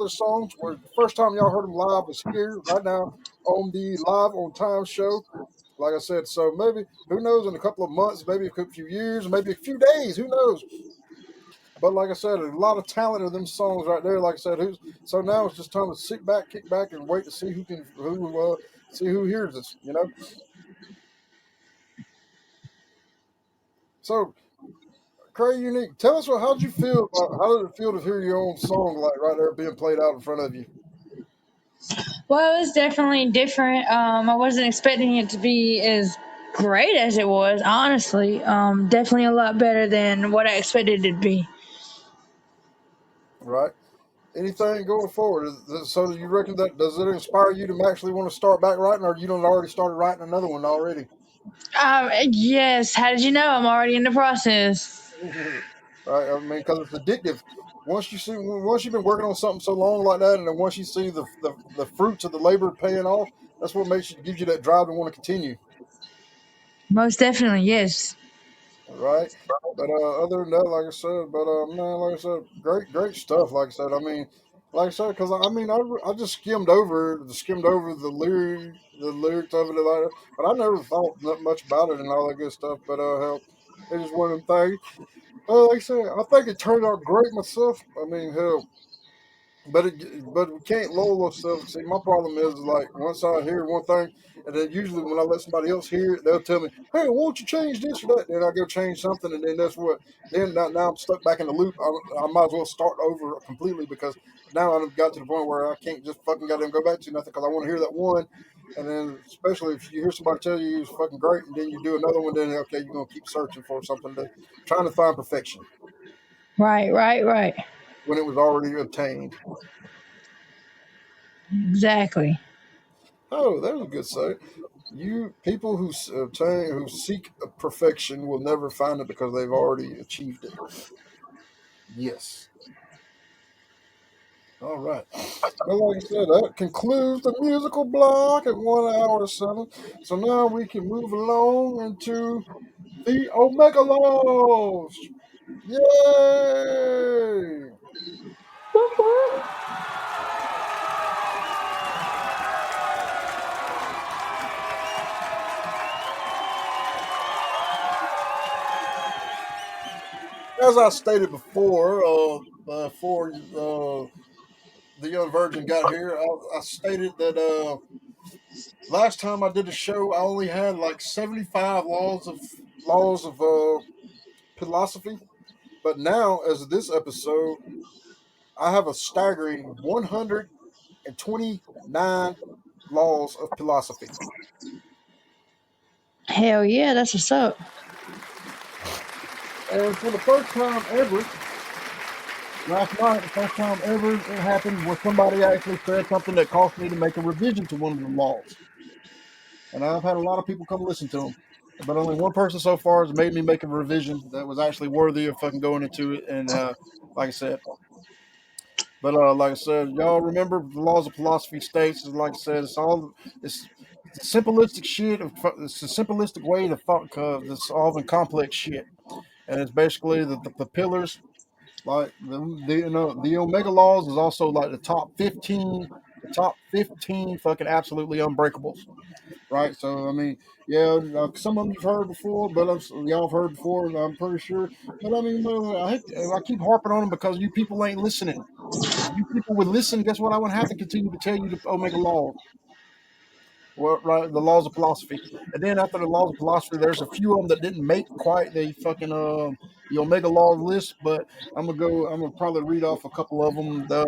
songs were the first time y'all heard them live was here right now on the Live on Time show. Like I said, so maybe who knows in a couple of months, maybe a few years, maybe a few days, who knows? But like I said, a lot of talent of them songs right there. Like I said, so now it's just time to sit back, kick back, and wait to see who hears us. So, KraNique, tell us how'd you feel about how did it feel to hear your own song like right there being played out in front of you? Well, it was definitely different. I wasn't expecting it to be as great as it was, honestly. Definitely a lot better than what I expected it to be. Right? Anything going forward? So do you reckon that does it inspire you to actually want to start back writing, or you don't already started writing another one already? Yes, how did you know? I'm already in the process. Right? I mean, because it's addictive. Once you've been working on something so long like that, and then once you see the fruits of the labor paying off, that's what gives you that drive to want to continue. Most definitely, yes. right? But other than that, like I said, but man, like I said, great stuff. Like I said, I mean, like I said, because I mean, I just skimmed over the lyrics of it, like, but I never thought that much about it and all that good stuff. But hell, it's just one of them things. Like I said, I think it turned out great myself. I mean, hell, but we can't lull ourselves. See, my problem is like once I hear one thing, and then usually when I let somebody else hear it, they'll tell me, "Hey, won't you change this or that?" Then I go change something, and then that's what. Then now I'm stuck back in the loop. I might as well start over completely because now I've got to the point where I can't just fucking goddamn go back to nothing because I want to hear that one. And then, especially if you hear somebody tell you it's fucking great, and then you do another one, then okay, you're gonna keep searching for something to trying to find perfection Right, right, right. when it was already obtained. Exactly. Oh, that was a good say. You people obtain who seek perfection will never find it because they've already achieved it. Yes. All right. Well, like I said, that concludes the musical block at 1 hour 7. So now we can move along into the Omega laws. Yay! Whoop, whoop. As I stated before, before the young virgin got here, I stated that last time I did the show, I only had like 75 laws of philosophy. But now, as of this episode, I have a staggering 129 laws of philosophy. Hell yeah, that's what's up. And for the first time ever, last night, the first time ever it happened where somebody actually said something that caused me to make a revision to one of the laws. And I've had a lot of people come listen to them. But only one person so far has made me make a revision that was actually worthy of fucking going into it. And like I said, but like I said, y'all remember the laws of philosophy states. Like I said, it's simplistic shit. It's a simplistic way to solving complex shit, and it's basically the pillars. Like the Omega laws is also like the top 15 fucking absolutely unbreakables, right? So I mean, yeah, some of them you've heard before, but y'all have heard before, I'm pretty sure. But I mean, I keep harping on them because you people ain't listening. If you people would listen, guess what? I wouldn't have to continue to tell you the Omega laws. Well, right, the laws of philosophy, and then after the laws of philosophy, there's a few of them that didn't make quite the Omega law list, but I'm gonna probably read off a couple of them. That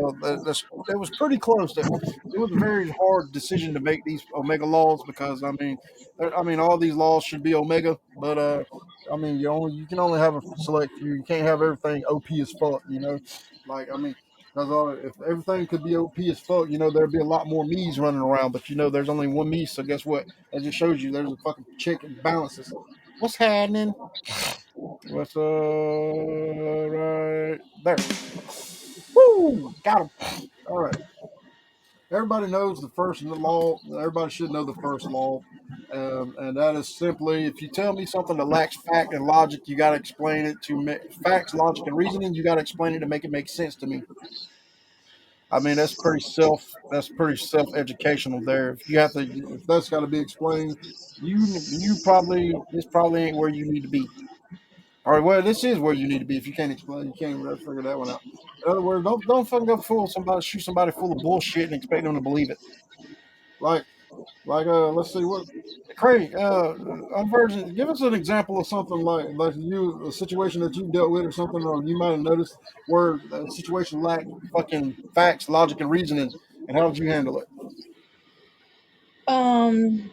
was pretty close. That it was a very hard decision to make these Omega laws because I mean all these laws should be Omega, but I mean you can only have a select few. You can't have everything OP as fuck, you know. Like I mean, because if everything could be OP as fuck, there'd be a lot more me's running around. But there's only one me, so guess what? That just shows you there's a fucking check and balances. What's happening? What's right there? Woo! Got him. All right. Everybody knows the first law. Everybody should know the first law, and that is simply if you tell me something that lacks fact and logic, you got to explain it to me. Facts, logic, and reasoning. You got to explain it to make it make sense to me. I mean, that's pretty self educational there. If that's got to be explained, you probably this probably ain't where you need to be. All right, well, this is where you need to be. If you can't explain, you can't really figure that one out. In other words, don't fucking go shoot somebody full of bullshit and expect them to believe it. Like let's see what Craig, I'm virgin. Give us an example of something like a situation that you dealt with or something, or you might have noticed where a situation lacked fucking facts, logic, and reasoning, and how did you handle it? Um,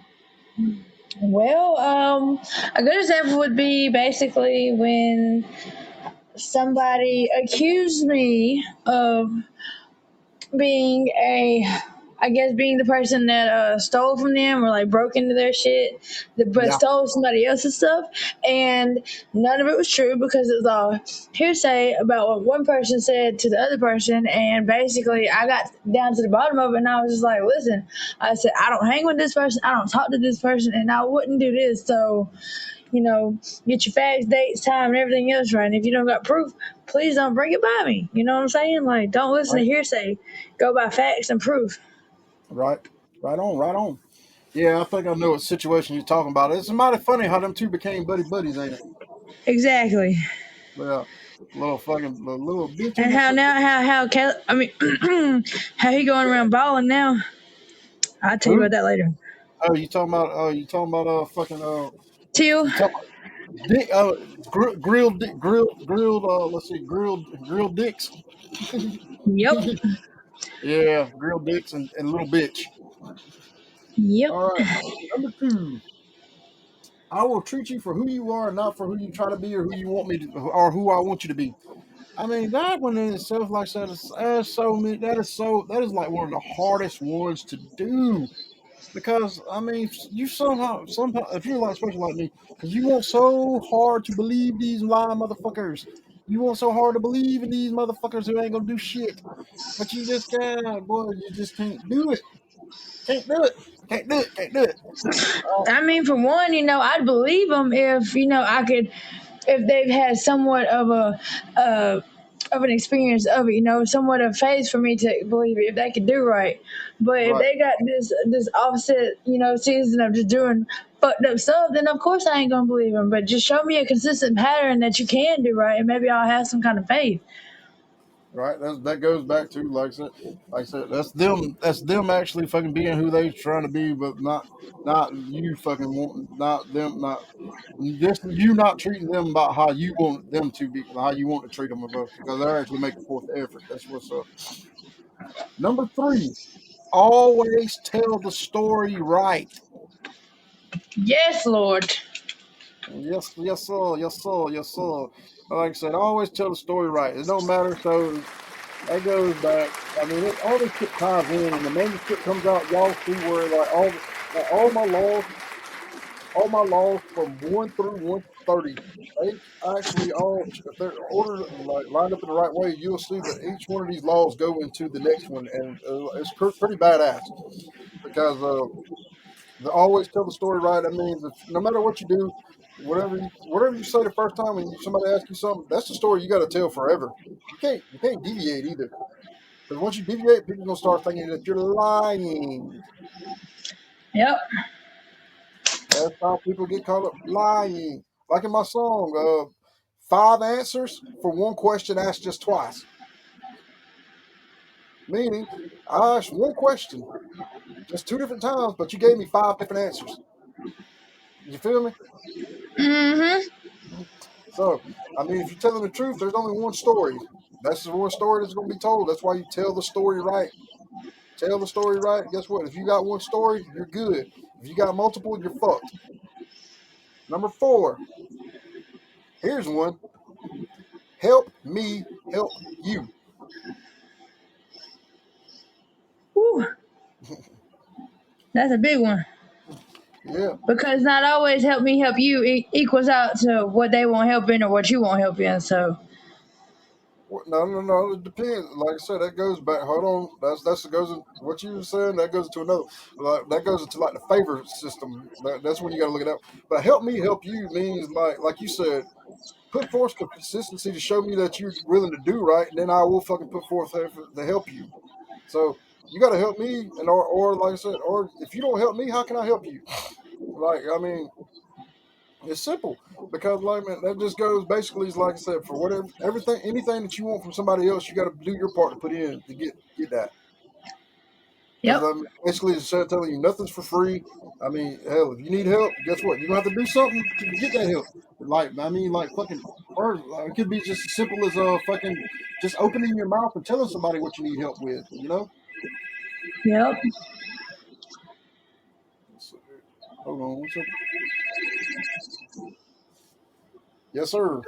well, a good example would be basically when somebody accused me of being I guess being the person that stole from them or like broke into their shit, but Yeah, stole somebody else's stuff, and none of it was true because it was all hearsay about what one person said to the other person, and basically I got down to the bottom of it, and I was just like, listen, I said I don't hang with this person, I don't talk to this person, and I wouldn't do this, so get your facts, dates, time, and everything else right. And if you don't got proof, please don't bring it by me. You know what I'm saying? Like, don't listen to Right, hearsay. Go by facts and proof. right, right on, right on. Yeah, I think I know what situation you're talking about. It's mighty funny how them two became buddies, ain't it? Exactly. Yeah, little fucking little And bitches. how now? I mean, how he going around balling now? I'll tell you about Who? that later. Oh, you talking about? You talking about? Fucking. Till. You talking about dick? Grilled. Let's see, grilled dicks. Yep. Yeah, grilled dicks and little bitch. Yep. All right, number two. I will treat you for who you are, not for who you try to be or who you want me to, or who I want you to be. I mean, that one in itself, like I said, is so many. That is like one of the hardest ones to do because I mean, you somehow, if you're like especially like me, because you want so hard to believe these lying motherfuckers. You want so hard to believe in these motherfuckers who ain't gonna do shit, but you just can't, boy. You just can't do it. Can't do it. Can't do it. Can't do it. I mean, for one, I'd believe them if I could, if they've had somewhat of uh, of an experience of it, somewhat of faith for me to believe it if they could do right. But if Right. they got this offset, season of just doing fucked up stuff, then of course I ain't gonna believe them. But just show me a consistent pattern that you can do right, and maybe I'll have some kind of faith. Right. That goes back to like I said, that's them. That's them actually fucking being who they trying to be, but not you fucking want, not them, not just you not treating them about how you want them to be, how you want to treat them above, because they're actually making forth the effort. That's what's up. Number three, always tell the story right. Yes, Lord. Yes, yes, sir, yes, sir, yes, sir. Like I said, always tell the story right. It don't matter. So that goes back. I mean, all this shit ties in. When the manuscript comes out, y'all see where like all my laws from 1 through 130, they actually all, if they're ordered like lined up in the right way, you'll see that each one of these laws go into the next one, and it's pretty badass because they always tell the story right. That means if no matter what you do, whatever you say the first time when somebody asks you something, that's the story you got to tell forever. You can't deviate either. Because once you deviate, people are gonna start thinking that you're lying. Yep. That's how people get caught up lying. Like in my song, five answers for one question asked just twice. Meaning, I asked one question just two different times, but you gave me five different answers. You feel me? Mm-hmm. So, I mean, if you're telling the truth, there's only one story. That's the one story that's going to be told. That's why you tell the story right. Tell the story right. Guess what? If you got one story, you're good. If you got multiple, you're fucked. Number four, here's one. Help me help you. Whew, that's a big one. Yeah. Because not always help me help you equals out to what they want help in or what you want help in. So, No, no, no. It depends. Like I said, that goes back. Hold on. That's goes in, what you were saying. That goes into another. That goes into like the favor system. That's when you got to look it up. But help me help you means like you said, put forth consistency to show me that you're willing to do right, and then I will fucking put forth effort to help you. So you got to help me, and or like I said, or if you don't help me, how can I help you? Like I mean, it's simple because like man, that just goes basically is like I said for whatever everything anything that you want from somebody else, you got to do your part to put in to get that. Because yep, basically, it's telling you nothing's for free. I mean, hell, if you need help, guess what? You're gonna have to do something to get that help. Like I mean, like fucking, or it could be just as simple as fucking just opening your mouth and telling somebody what you need help with. You know? yep. Hold on one second. Yes, sir.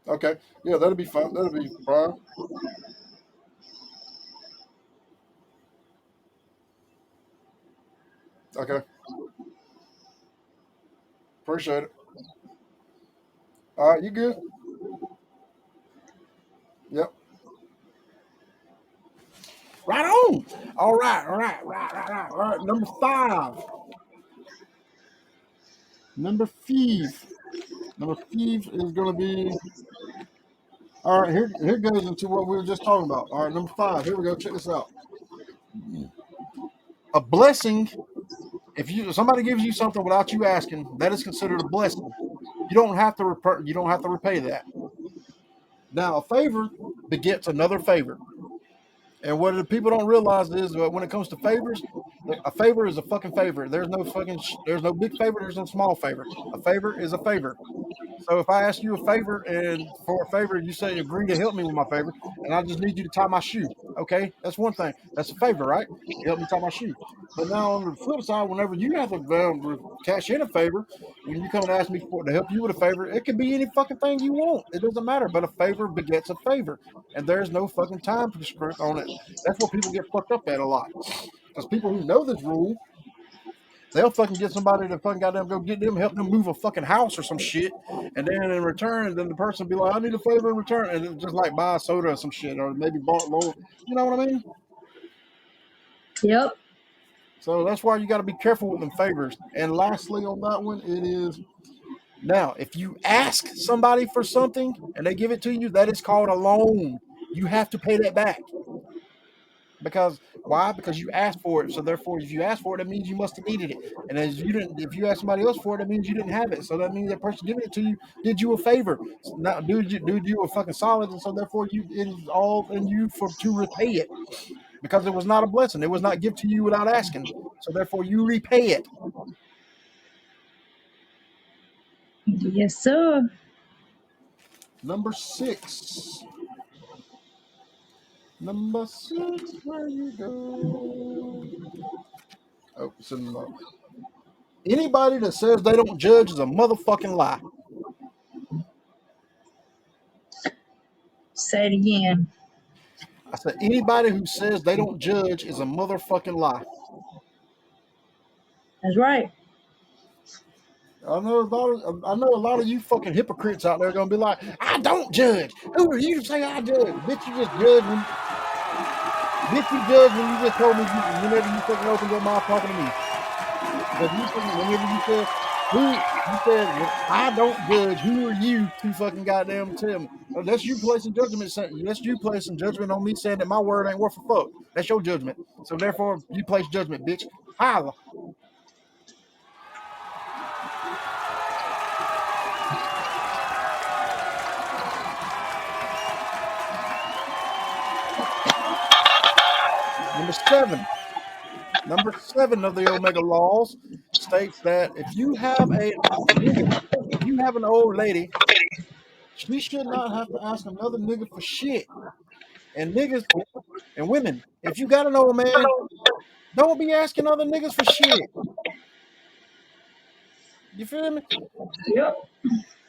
Okay. Yeah, that'll be fine. That'll be fine. Okay. Appreciate it. All right, you good? Yep. Right on. All right. All right. Right. Right. Right. All right. Number five. Number 5. Number 5 is going to be. All right, here goes into what we were just talking about. All right, number 5. Here we go. Check this out. A blessing. If somebody gives you something without you asking, that is considered a blessing. You don't have to repay that. Now, a favor begets another favor. And what the people don't realize is that when it comes to favors, a favor is a fucking favor. There's no big favor. There's no small favor. A favor is a favor. So if I ask you a favor and for a favor, you say agree to help me with my favor, and I just need you to tie my shoe. Okay, that's one thing. That's a favor, right? You help me tie my shoe. But now on the flip side, whenever you have to cash in a favor, when you come and ask me to help you with a favor, it can be any fucking thing you want. It doesn't matter. But a favor begets a favor, and there's no fucking time constraint on it. That's what people get fucked up at a lot. Because people who know this rule, they'll fucking get somebody to fucking goddamn go get them, help them move a fucking house or some shit. And then in return, then the person be like, I need a favor in return. And it's just like buy a soda or some shit, or maybe bought low. You know what I mean? Yep. So that's why you got to be careful with them favors. And lastly on that one, it is now, if you ask somebody for something and they give it to you, that is called a loan. You have to pay that back. Because why? Because you asked for it. So therefore, if you asked for it, that means you must have needed it. And as you didn't, if you asked somebody else for it, that means you didn't have it. So that means that person giving it to you did you a favor. So now, dude, you a fucking solid, and so therefore, it is all in you to repay it. Because it was not a blessing. It was not given to you without asking. So therefore, you repay it. Yes, sir. Number 6. Number 6, where you go? Oh, it's in the. Anybody that says they don't judge is a motherfucking lie. Say it again. I said anybody who says they don't judge is a motherfucking lie. That's right. I know a lot of you fucking hypocrites out there gonna be like, I don't judge. Who are you to say I judge? Bitch, you just judge when you just told me whenever you fucking opened your mouth talking to me. Because you fucking whenever you said I don't judge, who are you to fucking goddamn tell me? That's you placing judgment. That's you placing judgment on me saying that my word ain't worth a fuck. That's your judgment. So therefore, you place judgment, bitch. Holla. Number 7 of the Omega laws states that if you have an old lady, she should not have to ask another nigga for shit. And niggas and women, if you got an old man, don't be asking other niggas for shit. You feel me? Yep.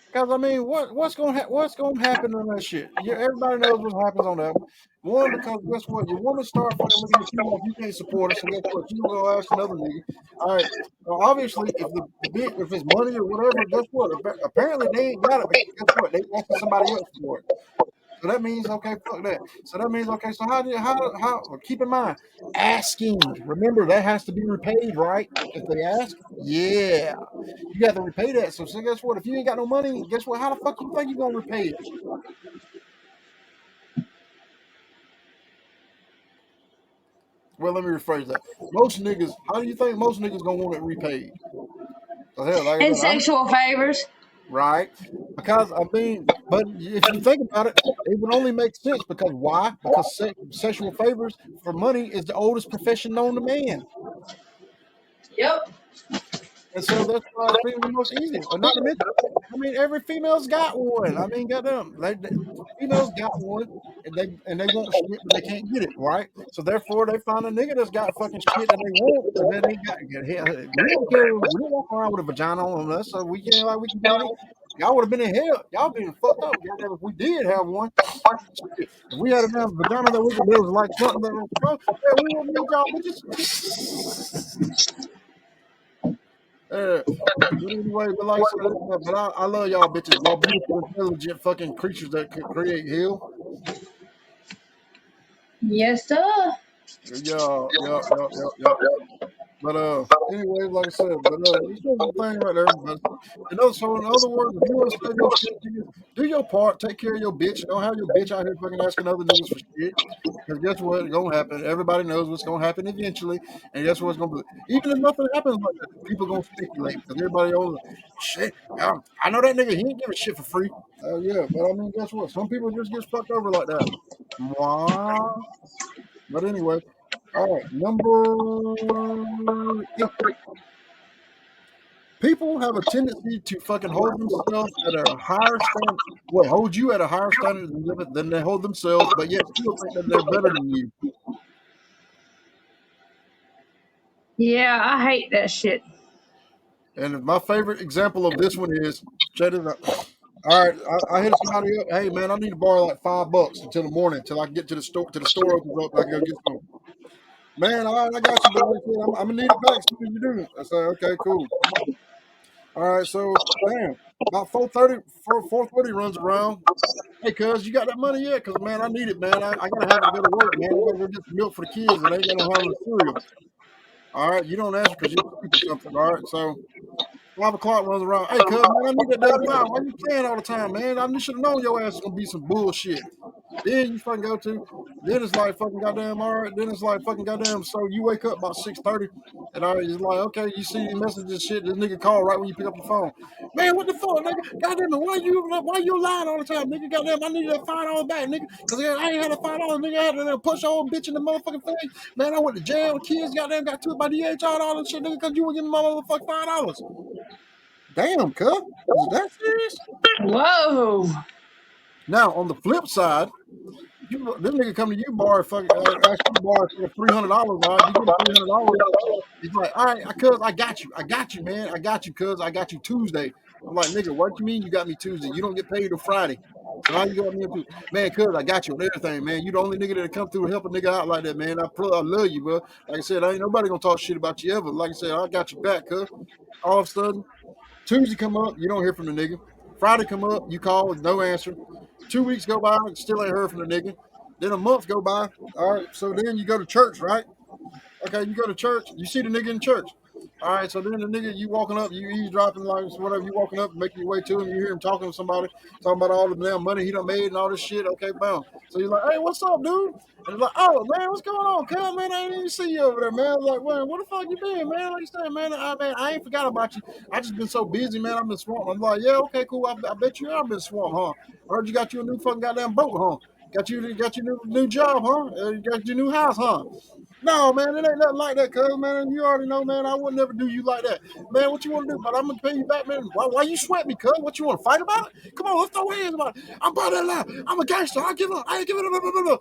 Because I mean, what's gonna happen on that shit? Everybody knows what happens on that one. One, because guess what? Your woman start fucking looking at you like you can't support her, so guess what? You gonna ask another nigga. All right. Well, obviously, if it's money or whatever, guess what? Apparently they ain't got it. But guess what? They asking somebody else for it. So that means okay, fuck that. So that means okay. So how? Keep in mind, asking. Remember that has to be repaid, right? If they ask, yeah, you got to repay that. So guess what? If you ain't got no money, guess what? How the fuck you think you gonna repay it? Well, let me rephrase that. Most niggas, how do you think most niggas gonna want it repaid? So hell, like I And said, sexual favors. right? Because I mean, but if you think about it, it would only make sense because why? Because sexual favors for money is the oldest profession known to man. Yep. And so that's why it's the most easy. Not to mention, I mean, every female's got one. I mean, goddamn, females got one, and they want shit, but they can't get it, right? So therefore, they find a nigga that's got fucking shit that they want, and then they got. We don't care. We don't walk around with a vagina on us, so we can't we can get it. Y'all would have been in hell. Y'all been fucked up. Goddamn, if we did have one, shit. If we had a damn vagina that there was like something that was, yeah, we wouldn't need y'all bitches. But anyway, but like I said, but I love y'all bitches. Y'all beautiful, intelligent fucking creatures that could create hell. Yes, sir. Yeah. But anyway, like I said, but it's just the thing right there. But so in other words, if you want to save your shit, nigga, do your part, take care of your bitch. Don't have your bitch out here fucking asking other niggas for shit. Because guess what? It's gonna happen. Everybody knows what's gonna happen eventually. And guess what's gonna be? Even if nothing happens like that, people gonna speculate because everybody owns shit. I know that nigga, he ain't giving shit for free. Yeah, but I mean, guess what? Some people just get fucked over like that. Mwah. But anyway, all right, number 8. People have a tendency to fucking hold themselves at a higher standard. Well, hold you at a higher standard than they hold themselves, but yet still think that they're better than you. Yeah, I hate that shit. And my favorite example of this one is, check it out. All right, I hit somebody up. Hey man, I need to borrow like $5 until the morning, until I can get to the store. Till the store opens up, I can go get some. Man, all right, I got you, but like I said, I'm gonna need it back as soon as you do. I say, okay, cool. All right, so bam, about 4:30 runs around. Hey, cuz, you got that money yet? Cause man, I need it, man. I gotta have it to go to work, man. I gotta go get some milk for the kids, and they ain't got no have no cereal. All right, you don't answer because you're asleep or something. All right, so 5 o'clock runs around. Hey, cuz, man, I need that damn file. Why you playing all the time, man? I should have known your ass is gonna be some bullshit. Then you fucking go to, then it's like fucking goddamn, all right. Then it's like fucking goddamn. So you wake up about 6:30, and all right, it's like, okay, you see these messages, shit. This nigga call right when you pick up the phone. Man, what the fuck, nigga? Goddamn, why you lying all the time, nigga? Goddamn, I need that $5 back, nigga, because I ain't had a $5, nigga. I had to punch your old bitch in the motherfucking face. Man, I went to jail. Kids goddamn got took by DHR, all that shit, nigga, because you were giving my motherfucking $5. Damn, cuz, is it that serious? Whoa. Now on the flip side. This nigga come to you bar fucking ask you to borrow for $300. All right, you give him $300. He's like, all right, cuz I got you, man, I got you, cuz I got you Tuesday. I'm like, nigga, what you mean you got me Tuesday? You don't get paid till Friday. So how you got me on Tuesday? Man, cuz I got you on everything, man. You the only nigga that come through and help a nigga out like that, man. I love you, bro. Like I said, I ain't nobody gonna talk shit about you ever. Like I said, I got you back, cuz. All of a sudden, Tuesday come up, you don't hear from the nigga. Friday come up, you call, no answer. 2 weeks go by, still ain't heard from the nigga. Then a month go by. All right, so then you go to church, right? Okay, you go to church, you see the nigga in church. All right, so then the nigga, you walking up, you eavesdropping, like whatever, you walking up, making your way to him, you hear him talking to somebody, talking about all the damn money he done made and all this shit. Okay, boom. So you're like, hey, what's up, dude? And he's like, oh man, what's going on, cuz, man? I ain't even see you over there, man. I was like, man, what the fuck you been, man? Like you said, man, I ain't forgot about you. I just been so busy, man. I've been swamped. I'm like, yeah, okay, cool. I bet you have been swamped, huh? I heard you got you a new fucking goddamn boat, huh? Got you new job, huh? You got your new house, huh? No, man, it ain't nothing like that, cuz, man. You already know, man. I would never do you like that. Man, what you want to do? But I'm going to pay you back, man. Why you sweat me, cuz? What you want to fight about it? Come on, let's throw hands about it. I'm about that lie. I'm a gangster. I give up. I ain't giving up. Blah, blah, blah.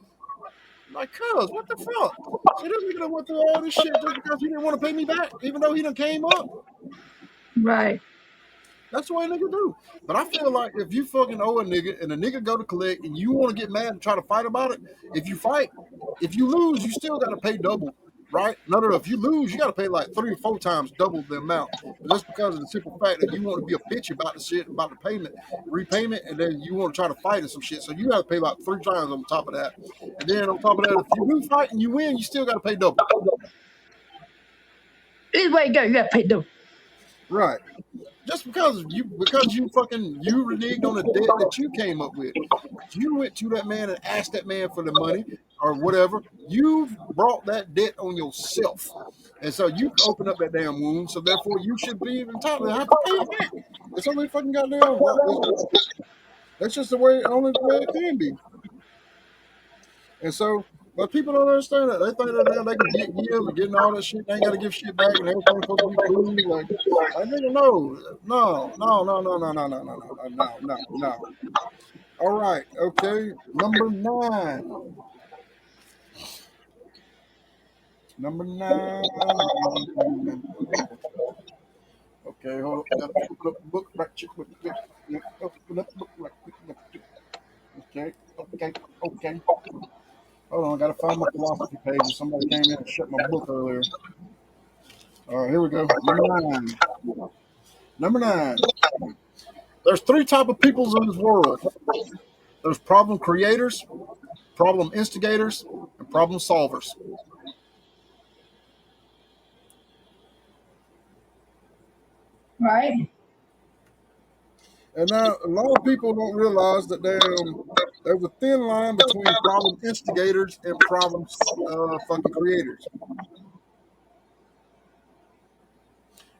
Like, cuz, what the fuck? So this nigga done went through all this shit just because he didn't want to pay me back, even though he done came up. Right. That's the way a nigga do. But I feel like if you fucking owe a nigga and a nigga go to collect and you want to get mad and try to fight about it, if you fight, if you lose, you still got to pay double, right? No. If you lose, you got to pay like 3 or 4 times double the amount. But just because of the simple fact that you want to be a bitch about the shit, about the repayment, and then you want to try to fight and some shit. So you got to pay like 3 times on top of that. And then on top of that, if you do fight and you win, you still got to pay double. Either way you go, you gotta pay the. Right. Just because you reneged on a debt that you came up with. You went to that man and asked that man for the money or whatever. You've brought that debt on yourself. And so you open up that damn wound. So therefore you should be entitled to have to pay it back. It's only fucking goddamn that's just the way only the way it can be. And so but people don't understand that. They think that now they can give and getting all that shit. They ain't got to give shit back and everything's supposed to be cool. Like nigga, no. All right, okay. Number 9. Number 9. Okay, hold up. Gotta open up the book right quick. Open up the book right quick. Okay. Hold on, I gotta find my philosophy pages. Somebody came in and shut my book earlier. All right, here we go. Number 9. There's 3 type of peoples in this world. There's problem creators, problem instigators, and problem solvers. Right. And now a lot of people don't realize that there's a thin line between problem instigators and problem fucking creators.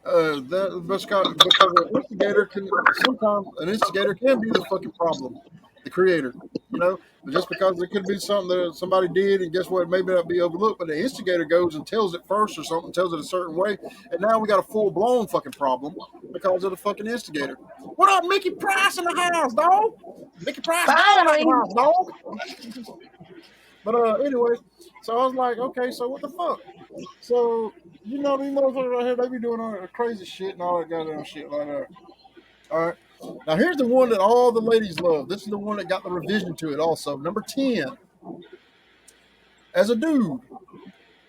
That because an instigator can sometimes an instigator can be the fucking problem, the creator. You know, but just because it could be something that somebody did, and guess what, maybe not be overlooked, but the instigator goes and tells it first or something, tells it a certain way, and now we got a full blown fucking problem because of the fucking instigator. What up, Mickey Price in the house, dog? Mickey Price dog like the Finally. house, dog. But anyway, so I was like, okay, so what the fuck? So you know these motherfuckers right here, they be doing all that crazy shit and all that goddamn shit like that. All right. Now here's the one that all the ladies love. This is the one that got the revision to it also. Number 10. As a dude,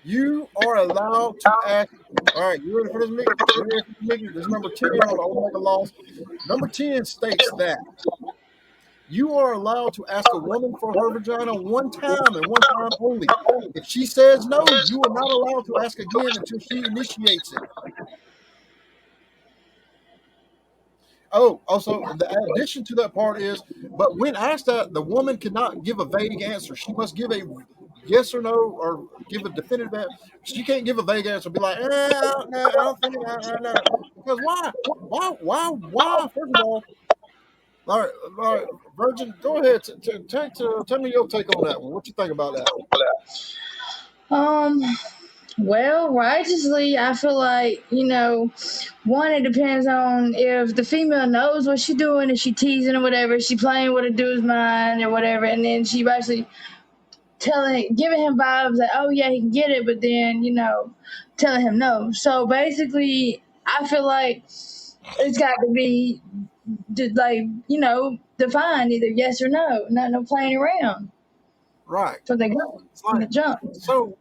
you are allowed to ask. All right, you ready for this, Mickey? You ready for this, Mickey? This is number 10 on the Omega Laws. Number 10 states that you are allowed to ask a woman for her vagina one time and one time only. If she says no, you are not allowed to ask again until she initiates it. Oh, also, the addition to that part is, but when asked that, the woman cannot give a vague answer. She must give a yes or no, or give a definitive answer. She can't give a vague answer. Be like, I don't think, no. Because why? Why? First of all, Virgin, go ahead. Tell me your take on that one. What you think about that? Um. Well, righteously, I feel like, one, it depends on if the female knows what she's doing, if she teasing or whatever, she playing with a dude's mind or whatever, and then she actually giving him vibes that, oh yeah, he can get it, but then, telling him no. So basically, I feel like it's got to be, like, defined either yes or no, not no playing around. Right. So they go It's from like the jump. so.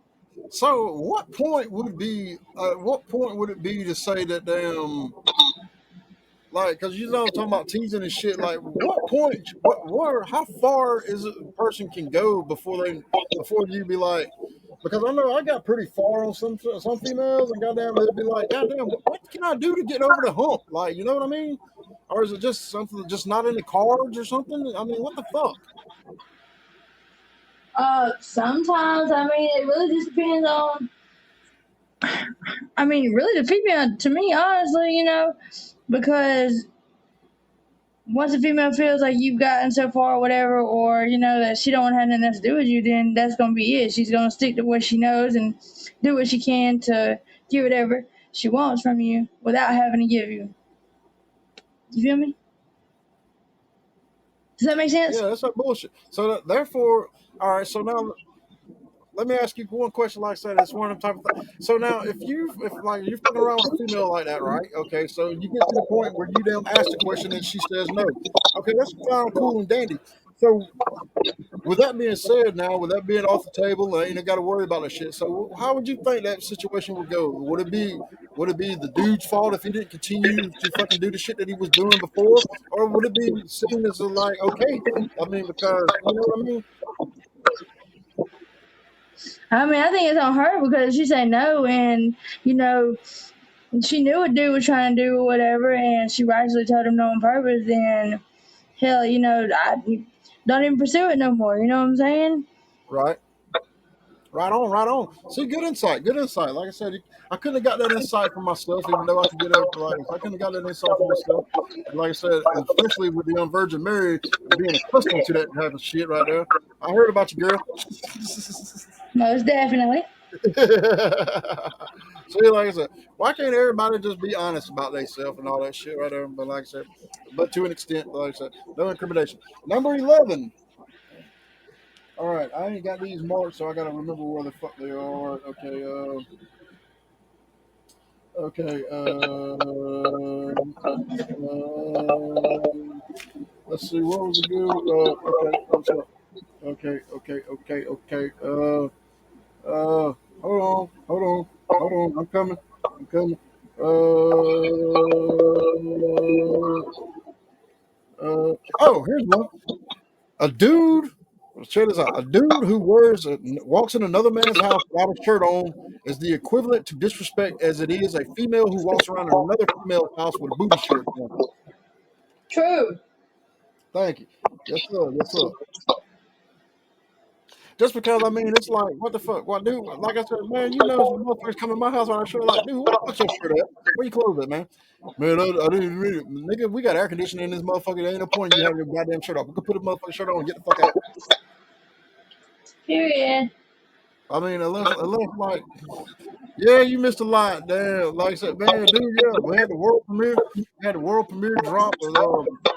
What point would it be to say that damn like, because you know, talking about teasing and shit. Like, what point, where, how far is it a person can go before you be like, because I know I got pretty far on some females, and goddamn, they'd be like, goddamn, what can I do to get over the hump? Like, you know what I mean? Or is it just something just not in the cards or something? I mean, what the fuck? Sometimes, I mean, it really just depends on, I mean, really the female, to me, honestly, because once a female feels like you've gotten so far or whatever, or, that she don't want to have nothing else to do with you, then that's going to be it. She's going to stick to what she knows and do what she can to get whatever she wants from you without having to give you. You feel me? Does that make sense? Yeah, that's that bullshit. So therefore, all right. So now let me ask you one question. Like I said, it's one of the type of thing. So now, if like you're fucking around with a female like that, right? Okay, so you get to the point where you damn ask the question and she says no. Okay, that's fine, cool, and dandy. So with that being said, now with that being off the table, you ain't got to worry about that shit. So how would you think that situation would go? Would it be the dude's fault if he didn't continue to fucking do the shit that he was doing before, or would it be seen as a, like, okay? I mean, because you know what I mean, I mean, I think it's on her because she said no, and, she knew what dude was trying to do or whatever, and she rightfully told him no on purpose, then hell, I don't even pursue it no more. You know what I'm saying? right? Right on, right on. See, good insight, good insight. Like I said, I couldn't have got that insight from myself, even though I could get up. Like I couldn't have got that insight from myself. And like I said, especially with the unvirgin Mary being accustomed to that type of shit right there. I heard about you, girl. Most definitely. See, like I said, why can't everybody just be honest about themselves and all that shit right there? But like I said, but to an extent, like I said, no incrimination. Number 11. All right, I ain't got these marked, so I gotta remember where the fuck they are. Okay, okay. Let's see. What was it good? Okay. I'm sorry. Okay. Hold on. I'm coming. I'm coming. Oh, here's one. A dude. check this out. A dude who walks in another man's house without a shirt on is the equivalent to disrespect as it is a female who walks around in another female's house with a booty shirt on. True. Thank you. Yes, sir. Yes, sir. Just because I mean, it's like, what the fuck? What, dude? Like I said, man, you know, some motherfuckers come in my house on a shirt. Like, dude, what's your shirt at? Where you clothes at, man? Man, I didn't really, nigga. We got air conditioning in this motherfucker. There ain't no point in you having your goddamn shirt off. We could put a motherfucking shirt on and get the fuck out. Period. I mean, unless like, yeah, you missed a lot. Damn, like I said, man, dude, yeah, we had the world premiere. We had the world premiere drop of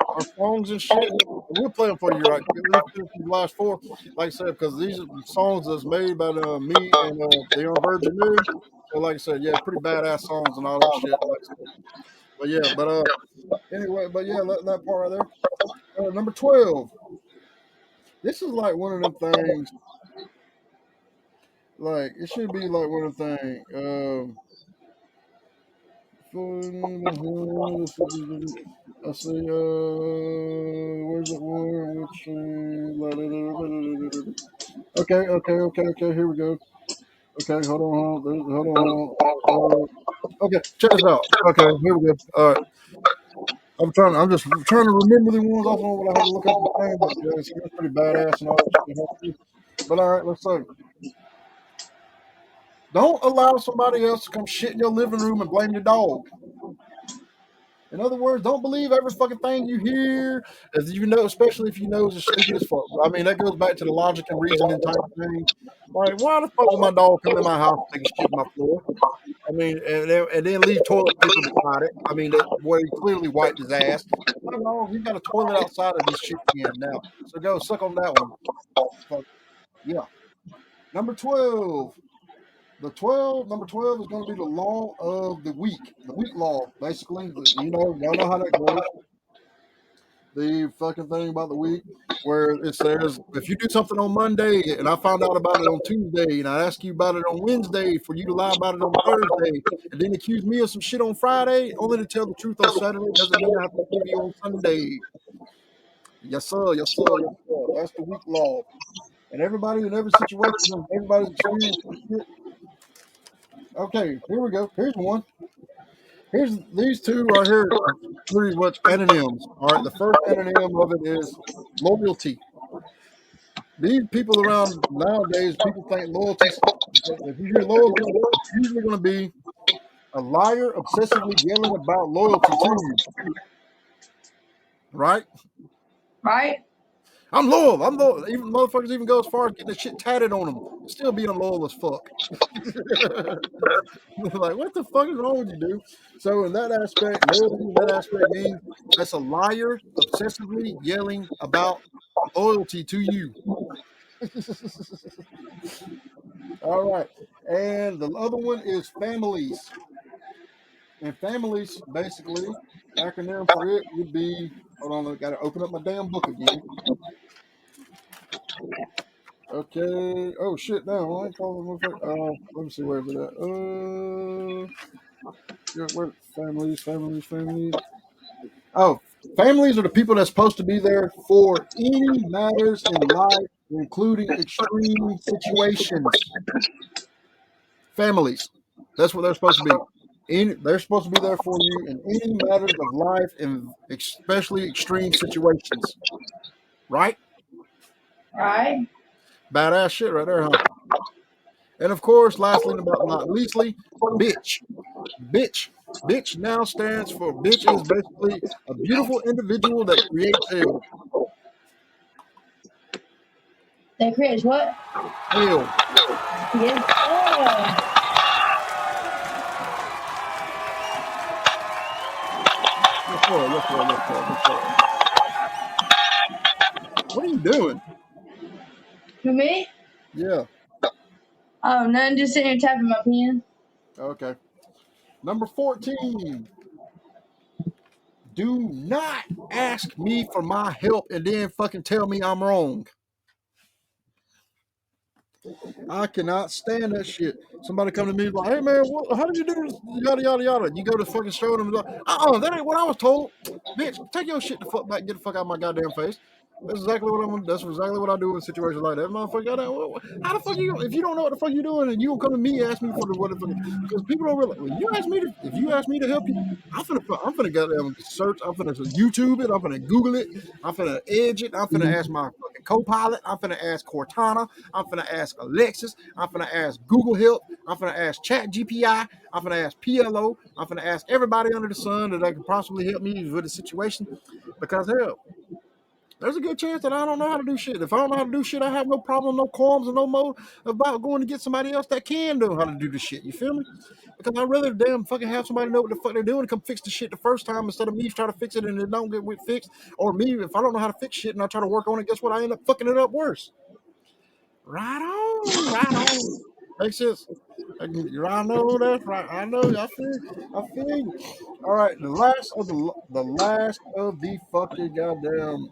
our songs and shit. We'll play them for you, right? Let's do the last four, like I said, because these are songs that's made by me and the Young Virgin Mary. So, like I said, yeah, pretty badass songs and all that shit. Like I said. But yeah, anyway, but yeah, that part right there. Number 12. This is like one of them things. Like it should be like one of them things. I say, where's that one? Okay. Here we go. Okay, hold on. Okay, check this out. Okay, here we go. All right. I'm just trying to remember the ones off on what I had to look up the thing, but yeah, it's pretty badass and all that shit. But all right, let's say, don't allow somebody else to come shit in your living room and blame your dog. In other words, don't believe every fucking thing you hear, as you know, especially if you know it's stupid as fuck. I mean, that goes back to the logic and reasoning type thing. Like, why the fuck would my dog come in my house and take a shit in my floor? I mean, and then leave toilet paper beside it. I mean, where he clearly wiped his ass. My dog, he got a toilet outside of his shit can now. So go suck on that one. But, yeah. Number 12. Number 12 is going to be the law of the week. The week law, basically. You know, y'all know how that goes. The fucking thing about the week where it says, if you do something on Monday and I found out about it on Tuesday and I ask you about it on Wednesday for you to lie about it on Thursday and then accuse me of some shit on Friday, only to tell the truth on Saturday doesn't mean I have to believe you on Sunday. Yes, sir. Yes, sir. Yes, sir. That's the week law. And everybody in every situation, everybody's experienced shit. Okay, here we go. Here's one. Here's these two right here are pretty much antonyms. All right, the first antonym of it is loyalty. These people around nowadays, people think loyalty. If you hear loyalty, it's usually going to be a liar obsessively yelling about loyalty to you. Right? Right? I'm loyal. I'm loyal. Even motherfuckers even go as far as getting the shit tatted on them. Still being loyal as fuck. Like, what the fuck is wrong with you, dude? So in that aspect, loyalty in that aspect means that's a liar obsessively yelling about loyalty to you. All right. And the other one is families. And families, basically, acronym for it would be, hold on, I gotta open up my damn book again. Okay. Oh shit, no, I ain't calling let me see where's it at. Yeah, where families. Oh, families are the people that's supposed to be there for any matters in life, including extreme situations. Families. That's what they're supposed to be. They're supposed to be there for you in any matters of life, and especially extreme situations. Right? Right? Badass shit right there, huh? And of course, lastly but not leastly, bitch. Bitch. Bitch now stands for bitch is basically a beautiful individual that creates hell. That creates what? Hell. Yes, sir. Yes, sir. Yes, sir. Yes, sir. Yes, sir. What are you doing? For me? Yeah. Oh, nothing. Just sitting here tapping my pen. Okay. Number 14. Do not ask me for my help and then fucking tell me I'm wrong. I cannot stand that shit. Somebody come to me like, hey man, how did you do this? Yada yada yada. You go to fucking show them like, that ain't what I was told. Bitch, take your shit the fuck back, get the fuck out of my goddamn face. That's exactly what I'm. That's exactly what I do in situations like that. Motherfucker, how the fuck you? If you don't know what the fuck you doing, and you don't come to me and ask me for the what the fuck? Because people don't realize. Well, you ask me to. If you ask me to help you, I'm finna goddamn search. I'm finna YouTube it. I'm finna Google it. I'm finna edge it. I'm finna ask my fucking co-pilot. I'm finna ask Cortana. I'm finna ask Alexis. I'm finna ask Google Help. I'm finna ask Chat GPI. I'm finna ask PLO. I'm finna ask everybody under the sun that they can possibly help me with the situation. Because hell, there's a good chance that I don't know how to do shit. If I don't know how to do shit, I have no problem, no qualms, and no more about going to get somebody else that can know how to do the shit. You feel me? Because I'd rather damn fucking have somebody know what the fuck they're doing and come fix the shit the first time instead of me trying to fix it and it don't get fixed. Or me, if I don't know how to fix shit and I try to work on it, guess what? I end up fucking it up worse. Right on, right on. Makes sense. I know that's right. I know. I feel you. All right, the last of the fucking goddamn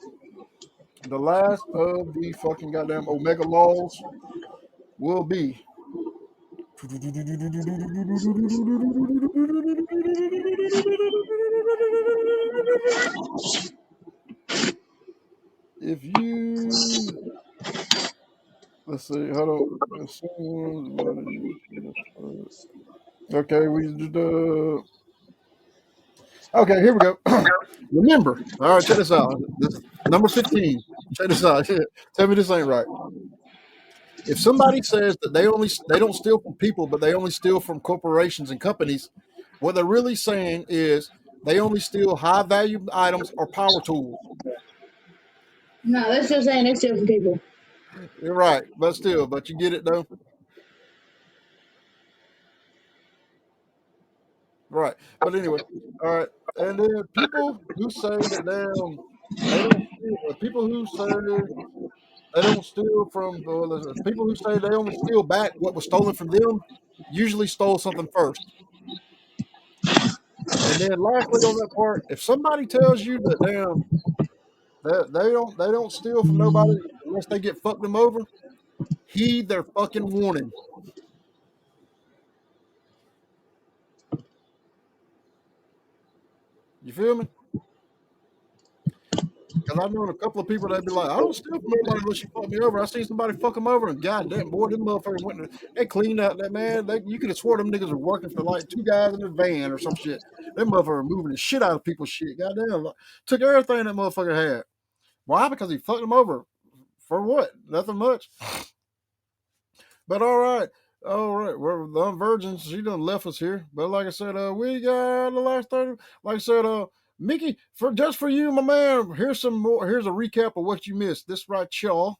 the last of the fucking goddamn Omega laws will be if you let's see, hold on. Okay, we just okay, here we go. Remember, all right, check this out. This number 15. Check this out. Tell me this ain't right. If somebody says that they don't steal from people, but they only steal from corporations and companies, what they're really saying is they only steal high value items or power tools. No, that's just saying it's different people. You're right, but still, but you get it though. Right. But anyway, all right. And then people who say that they don't steal, people who say they don't steal from people who say they only steal back what was stolen from them usually stole something first. And then lastly on that part, if somebody tells you that that they don't steal from nobody unless they get fucked them over, heed their fucking warning. You feel me? Because I've known a couple of people that'd be like, I don't steal from nobody unless you fuck me over. I seen somebody fuck them over, and goddamn, boy, them motherfuckers went and they cleaned out that man. You could have swore them niggas were working for like two guys in a van or some shit. Them motherfuckers were moving the shit out of people's shit. Goddamn, like, took everything that motherfucker had. Why? Because he fucked them over. For what? Nothing much. But all right. All right, well, the virgins, she done left us here. But like I said, we got the last 30. Like I said, Mickey, for just for you, my man, here's some more. Here's a recap of what you missed. This right, y'all.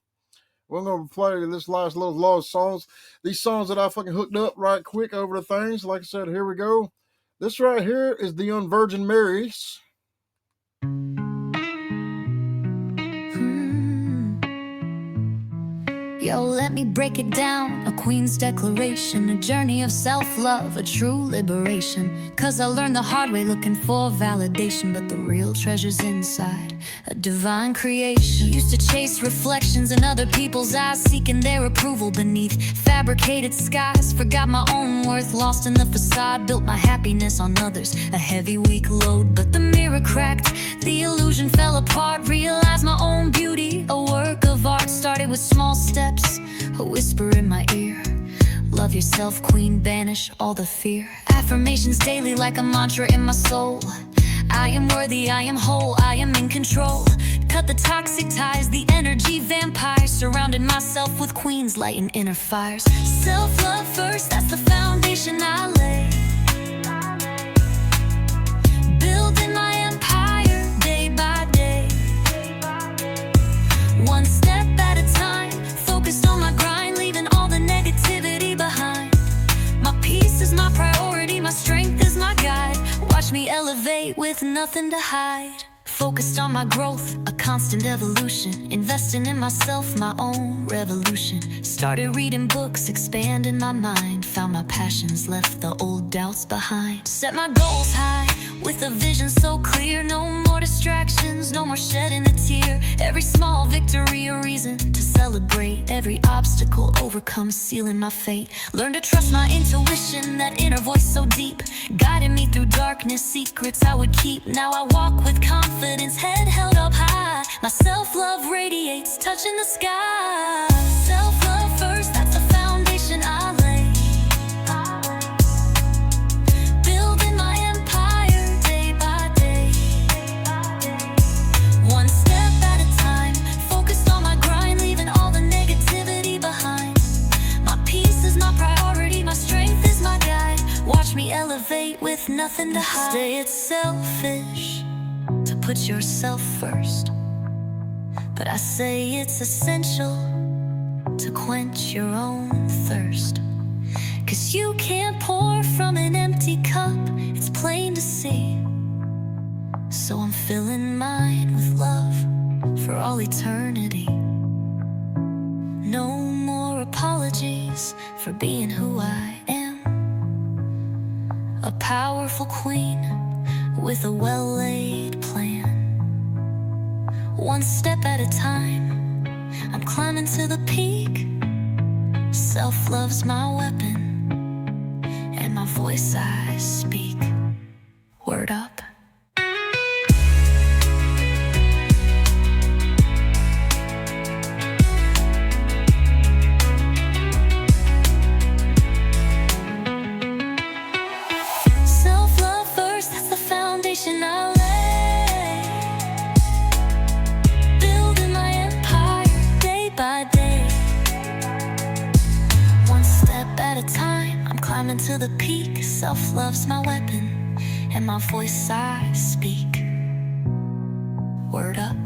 We're gonna play this last little long songs. These songs that I fucking hooked up right quick over the things. Like I said, here we go. This right here is the Unvirgin Marys. Yo, let me break it down. A queen's declaration, a journey of self-love, a true liberation. Cause I learned the hard way looking for validation, but the real treasure's inside, a divine creation. Used to chase reflections in other people's eyes, seeking their approval beneath fabricated skies. Forgot my own worth, lost in the facade. Built my happiness on others, a heavy, weak load. But the mirror cracked, the illusion fell apart. Realized my own beauty, a work of art. Started with small steps, a whisper in my ear. Love yourself, queen, banish all the fear. Affirmations daily like a mantra in my soul. I am worthy, I am whole, I am in control. Cut the toxic ties, the energy vampires. Surrounded myself with queens, lighting inner fires. Self-love first, that's the foundation I lay. Building my empire day by day. One step at a time, focused on my grind, leaving all the negativity behind. My peace is my priority, my strength is my guide. Watch me elevate with nothing to hide. Focused on my growth, a constant evolution. Investing in myself, my own revolution. Started reading books, expanding my mind. Found my passions, left the old doubts behind. Set my goals high, with a vision so clear. No more distractions, no more shedding a tear. Every small victory a reason to celebrate. celebrate every obstacle overcome, sealing my fate. Learn to trust my intuition, that inner voice so deep, guiding me through darkness, secrets I would keep. Now I walk with confidence, head held up high. My self-love radiates, touching the sky. Self-love first, that's the foundation I lay. Building my empire day by day. One step at a time, focused on my grind, leaving all the negativity behind. My peace is my priority, my strength is my guide. Watch me elevate with nothing to hide. Say it's selfish to put yourself first, but I say it's essential to quench your own thirst. 'Cause you can't pour from an empty cup, it's plain to see. So I'm filling mine with love for all eternity. No more apologies for being who I am. A powerful queen with a well-laid plan. One step at a time, I'm climbing to the peak. Self-love's my weapon, and my voice I speak. Word up. Self-love first, that's the foundation I lay. Building my empire day by day. One step at a time, I'm climbing to the peak. Self-love's my weapon, and my voice I speak. Word up.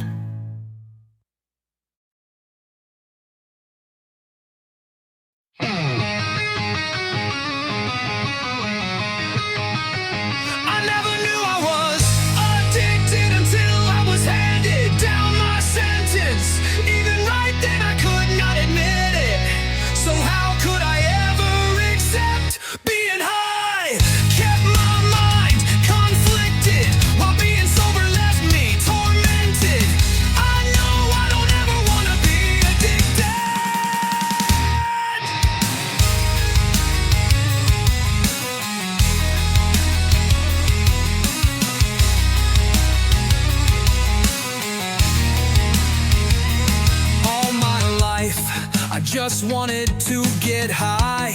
I never knew I was addicted until I was handed down my sentence. Even right then I could not admit it. So how could I ever accept being high? Kept my mind conflicted, while being sober left me tormented. I know I don't ever want to be addicted. All my life, I just wanted to get high.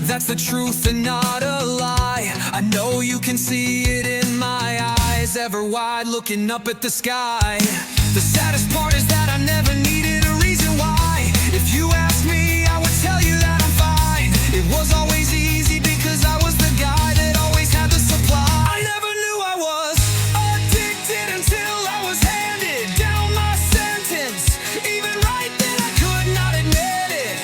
That's the truth and not a lie. I know you can see it in my eyes, ever wide looking up at the sky. The saddest part is that I never needed a reason why. If you asked me, I would tell you that I'm fine. It was always easy because I was the guy that always had the supply. I never knew I was addicted until I was handed down my sentence. Even right then I could not admit it.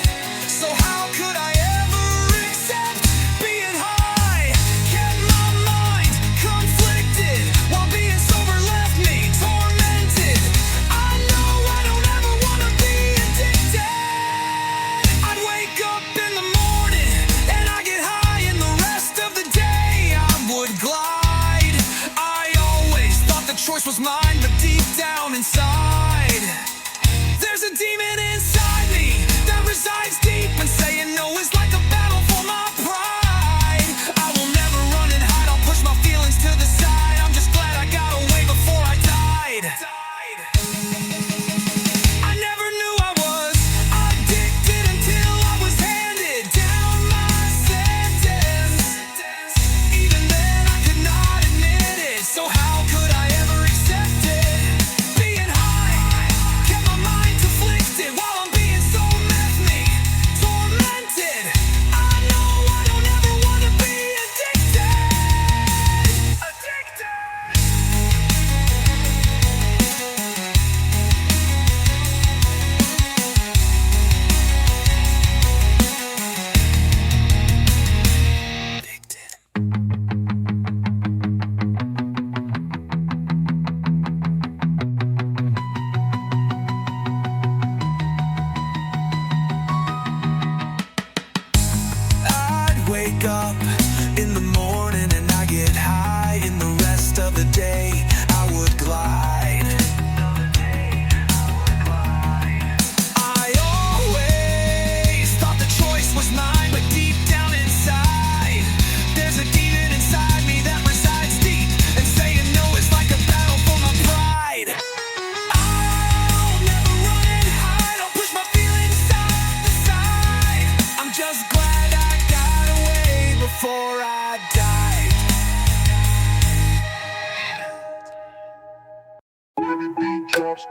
So how could I ever accept being high? Kept my mind conflicted, while being sober left me tormented. I know I don't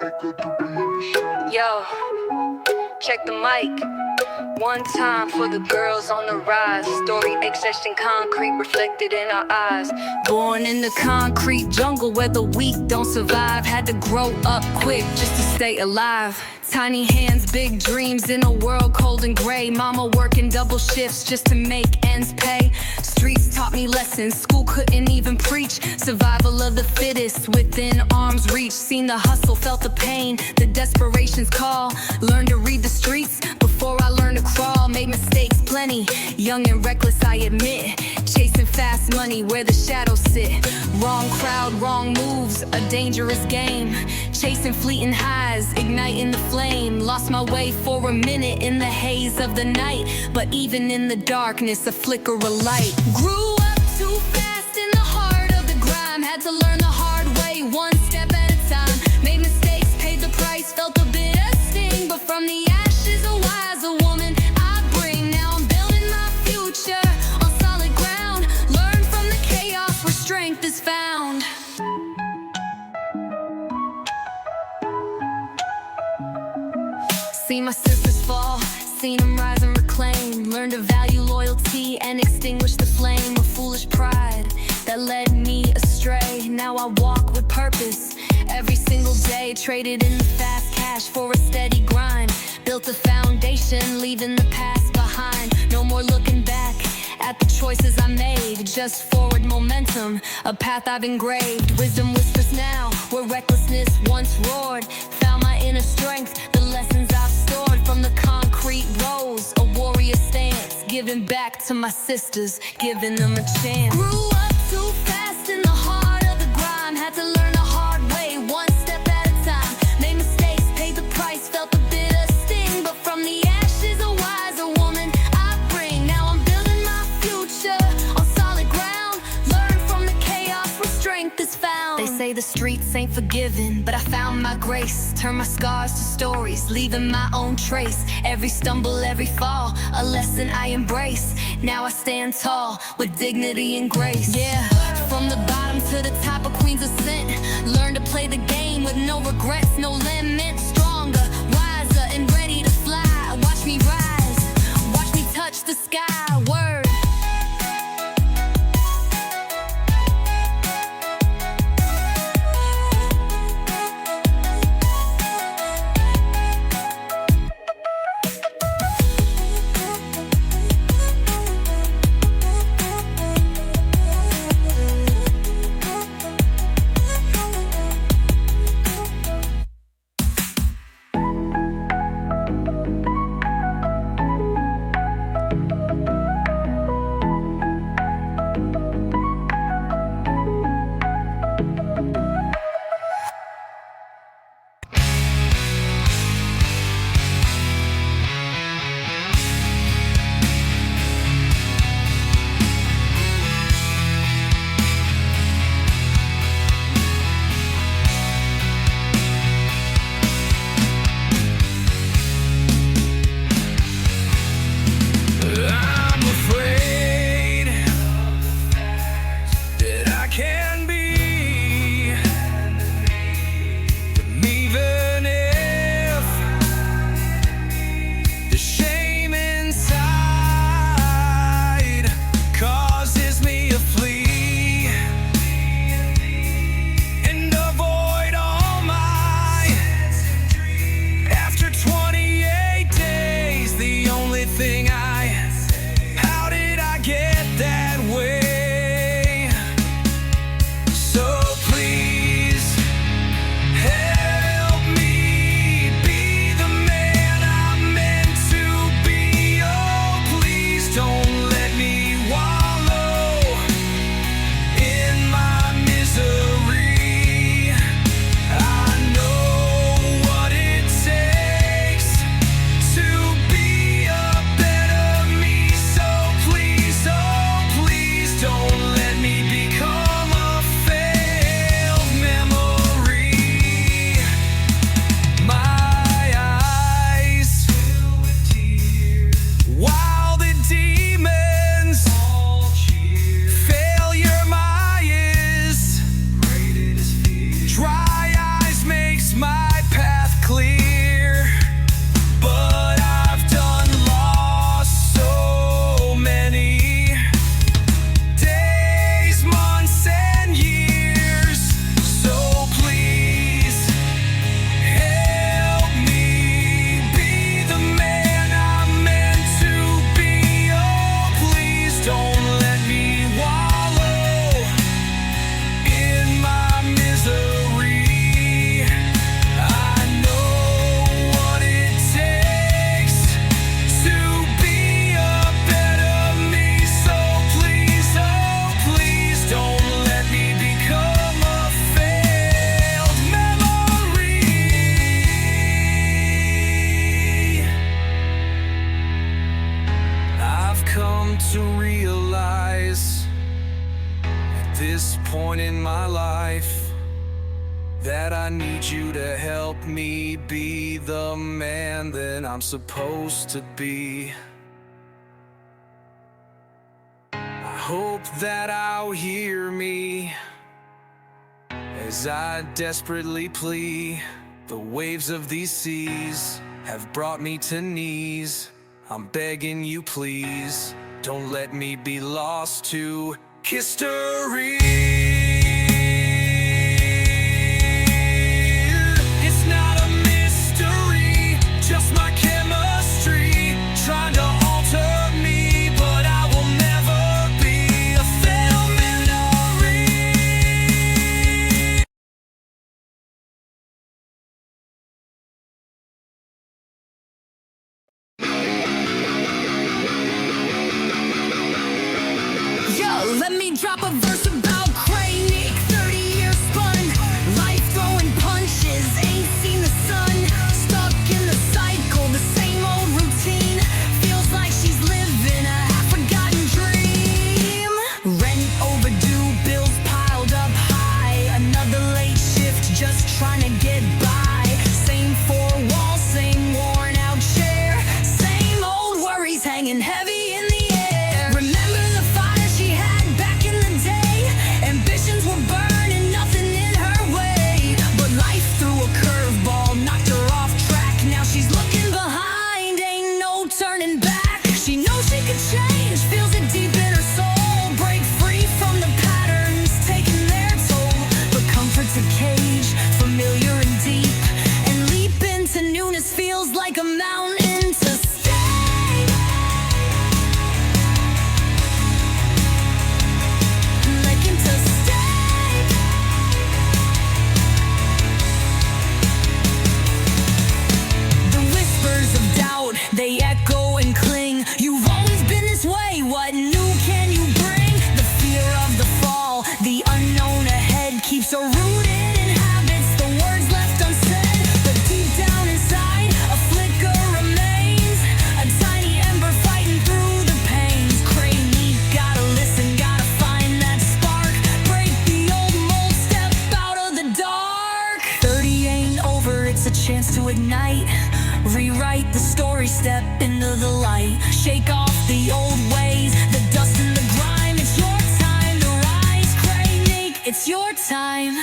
Yo, check the mic. One time for the girls on the rise. Story etched in concrete, reflected in our eyes. Born in the concrete jungle where the weak don't survive. Had to grow up quick just to stay alive. Tiny hands, big dreams in a world cold and gray. Mama working double shifts just to make ends pay. Streets taught me lessons school couldn't even preach. Survival of the fittest within arm's reach. Seen the hustle, felt the pain, the desperation's call. Learned to read the streets before I learned to crawl. Made mistakes plenty, young and reckless I admit. Chasing fast money where the shadows sit. Wrong crowd, wrong moves, a dangerous game. Chasing fleeting highs, igniting the flame. Lost my way for a minute in the haze of the night, but even in the darkness a flicker of light. Grew up too fast in the heart of the grime. Had to learn the hard way, one step at a time. Made mistakes, paid the price, felt the bitter sting. But from the ashes a wiser woman I bring. Now I'm building my future on solid ground. Learn from the chaos where strength is found. Seen my sisters fall, seen them rise and reclaim. Learned to value loyalty and extinguish the flame of foolish pride that led me astray. Now I walk with purpose every single day. Traded in the fast cash for a steady grind. Built a foundation, leaving the past behind. No more looking back at the choices I made. Just forward momentum, a path I've engraved. Wisdom whispers now, where recklessness once roared. Found my inner strength, the lessons I've stored from the concrete rose. A warrior stance, giving back to my sisters, giving them a chance. Grew up too fast in the heart of the grime. Had to learn the hard way, one step at a time. Made mistakes, paid the price, felt the bitter sting. But from the ashes a wiser woman I bring. Now I'm building my future on solid ground. Learn from the chaos where strength is found. They say the streets ain't forgiven, but I found my grace. Turn my scars to stories, leaving my own trace. Every stumble, every fall, a lesson I embrace. Now I stand tall with dignity and grace. Yeah, from the bottom to the top, a queen's ascent. Learn to play the game with no regrets, no limits. Stronger, wiser, and ready to fly. Watch me rise, watch me touch the sky. Word. come to realize at this point in my life that I need you to help me be the man that I'm supposed to be. I hope that I'll hear me as I desperately plea. The waves of these seas have brought me to knees. I'm begging you, please, don't let me be lost to history. It's not a mystery, just my chemistry trying to alter me, but I will never be a fatal memory. Yo, let me drop a verse about KraNique. 30 years spun, life throwing punches, ain't seen the sun. Stuck in the cycle, the same old routine. Feels like she's living a half-forgotten dream. Rent overdue, bills piled up high. Another late shift, just trying to get by. Same four walls, same worn out chair. Same old worries hanging heavy in the air. Remember the fire she had back in the day? Ambitions were burning, nothing in her way. But life threw a curveball, knocked her off track. Now she's looking behind, ain't no turning back. She knows she could change, feels it deep in her soul. Break free from the patterns taking their toll. But comfort's a cage, familiar and deep. And leap into newness feels like a mountain to stay. Like him to stay. The whispers of doubt, they echo and cling. You've always been this way, what new can you bring? The fear of the fall, the unknown ahead keeps her rooted in habits, the words left unsaid. But deep down inside, a flicker remains, a tiny ember fighting through the pains. KraNique, gotta listen, gotta find that spark. Break the old mold, step out of the dark. 30 ain't over, it's a chance to ignite. Rewrite the story, step into the light. Shake off the old ways, the dust and the grime. It's your time to rise, KraNique, it's your time.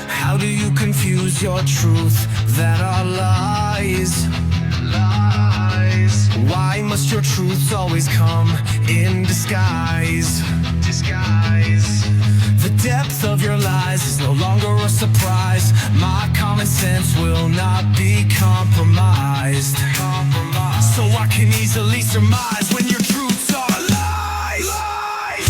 How do you confuse your truth that are lies? Lies. Why must your truths always come in disguise? Disguise. The depth of your lies is no longer a surprise. My common sense will not be compromised. So I can easily surmise when your truths are lies. Lies.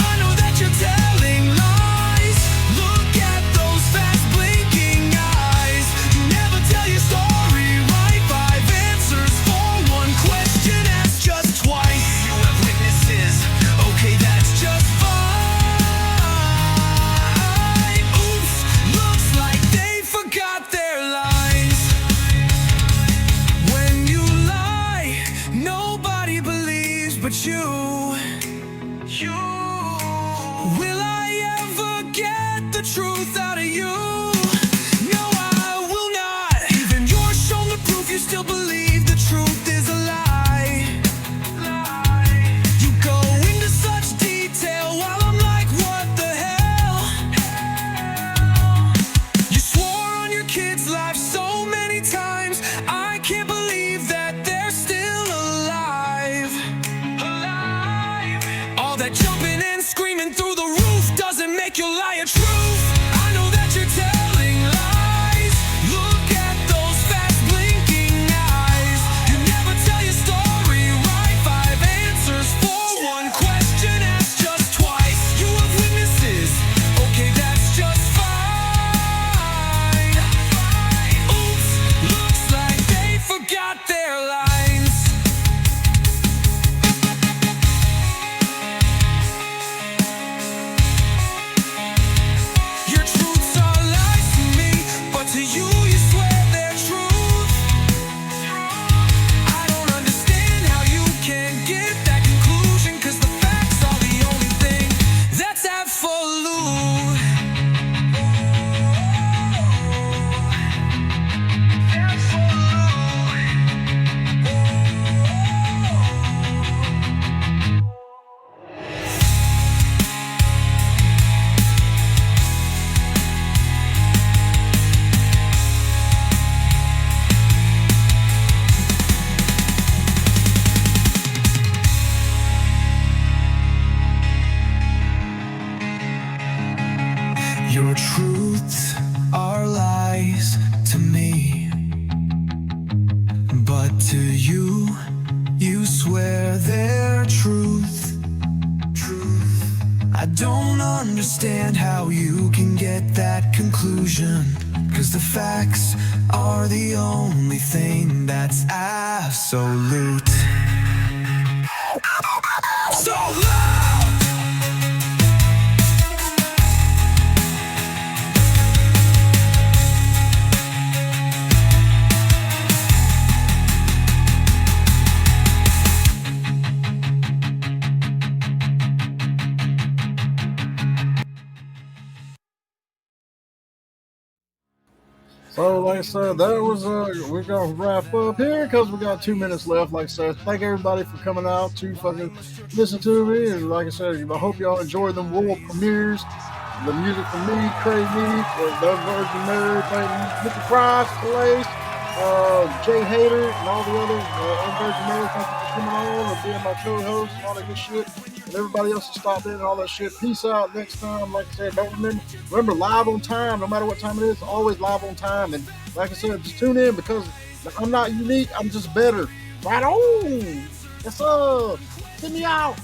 I know that you're telling lies. Look at those fast blinking eyes. You never tell your story right. 5 answers for one question asked just twice. You have witnesses. Okay, that's just fine. Oops, looks like they forgot their lines. When you lie, nobody believes but you. You. Will I ever get the truth out of you? No, I will not. Even you're shown the proof, you still believe the truth is a lie. Lie. You go into such detail while I'm like, what the hell? You swore on your kids' lives so many times. I can't believe that they're still alive. Alive. All that jumping and screaming through the roof doesn't make you lie a truth. I know that you're telling lies. Look at those fast blinking eyes. You never tell your story right. 5 answers for one question asked just You swear they're truth. I don't understand how you can get that conclusion, 'cause the facts are the only thing that's absolute. So loud! So, like I said, that was we're gonna wrap up here because we got 2 minutes left. Like I said, thank everybody for coming out to fucking listen to me. And like I said, I hope y'all enjoy them world premieres. The music from me, KraNique, The Virgin Mary, Mr. Price, Calais, Jay Hader, and all the other Virgin Mary. Thank you for coming on and being my co-host and all that good shit. And everybody else that stopped in and all that shit. Peace out next time. Like I said, don't remember live on time, no matter what time it is, always live on time. And like I said, just tune in because I'm not unique, I'm just better. Right on. Yes, sir. Send me out.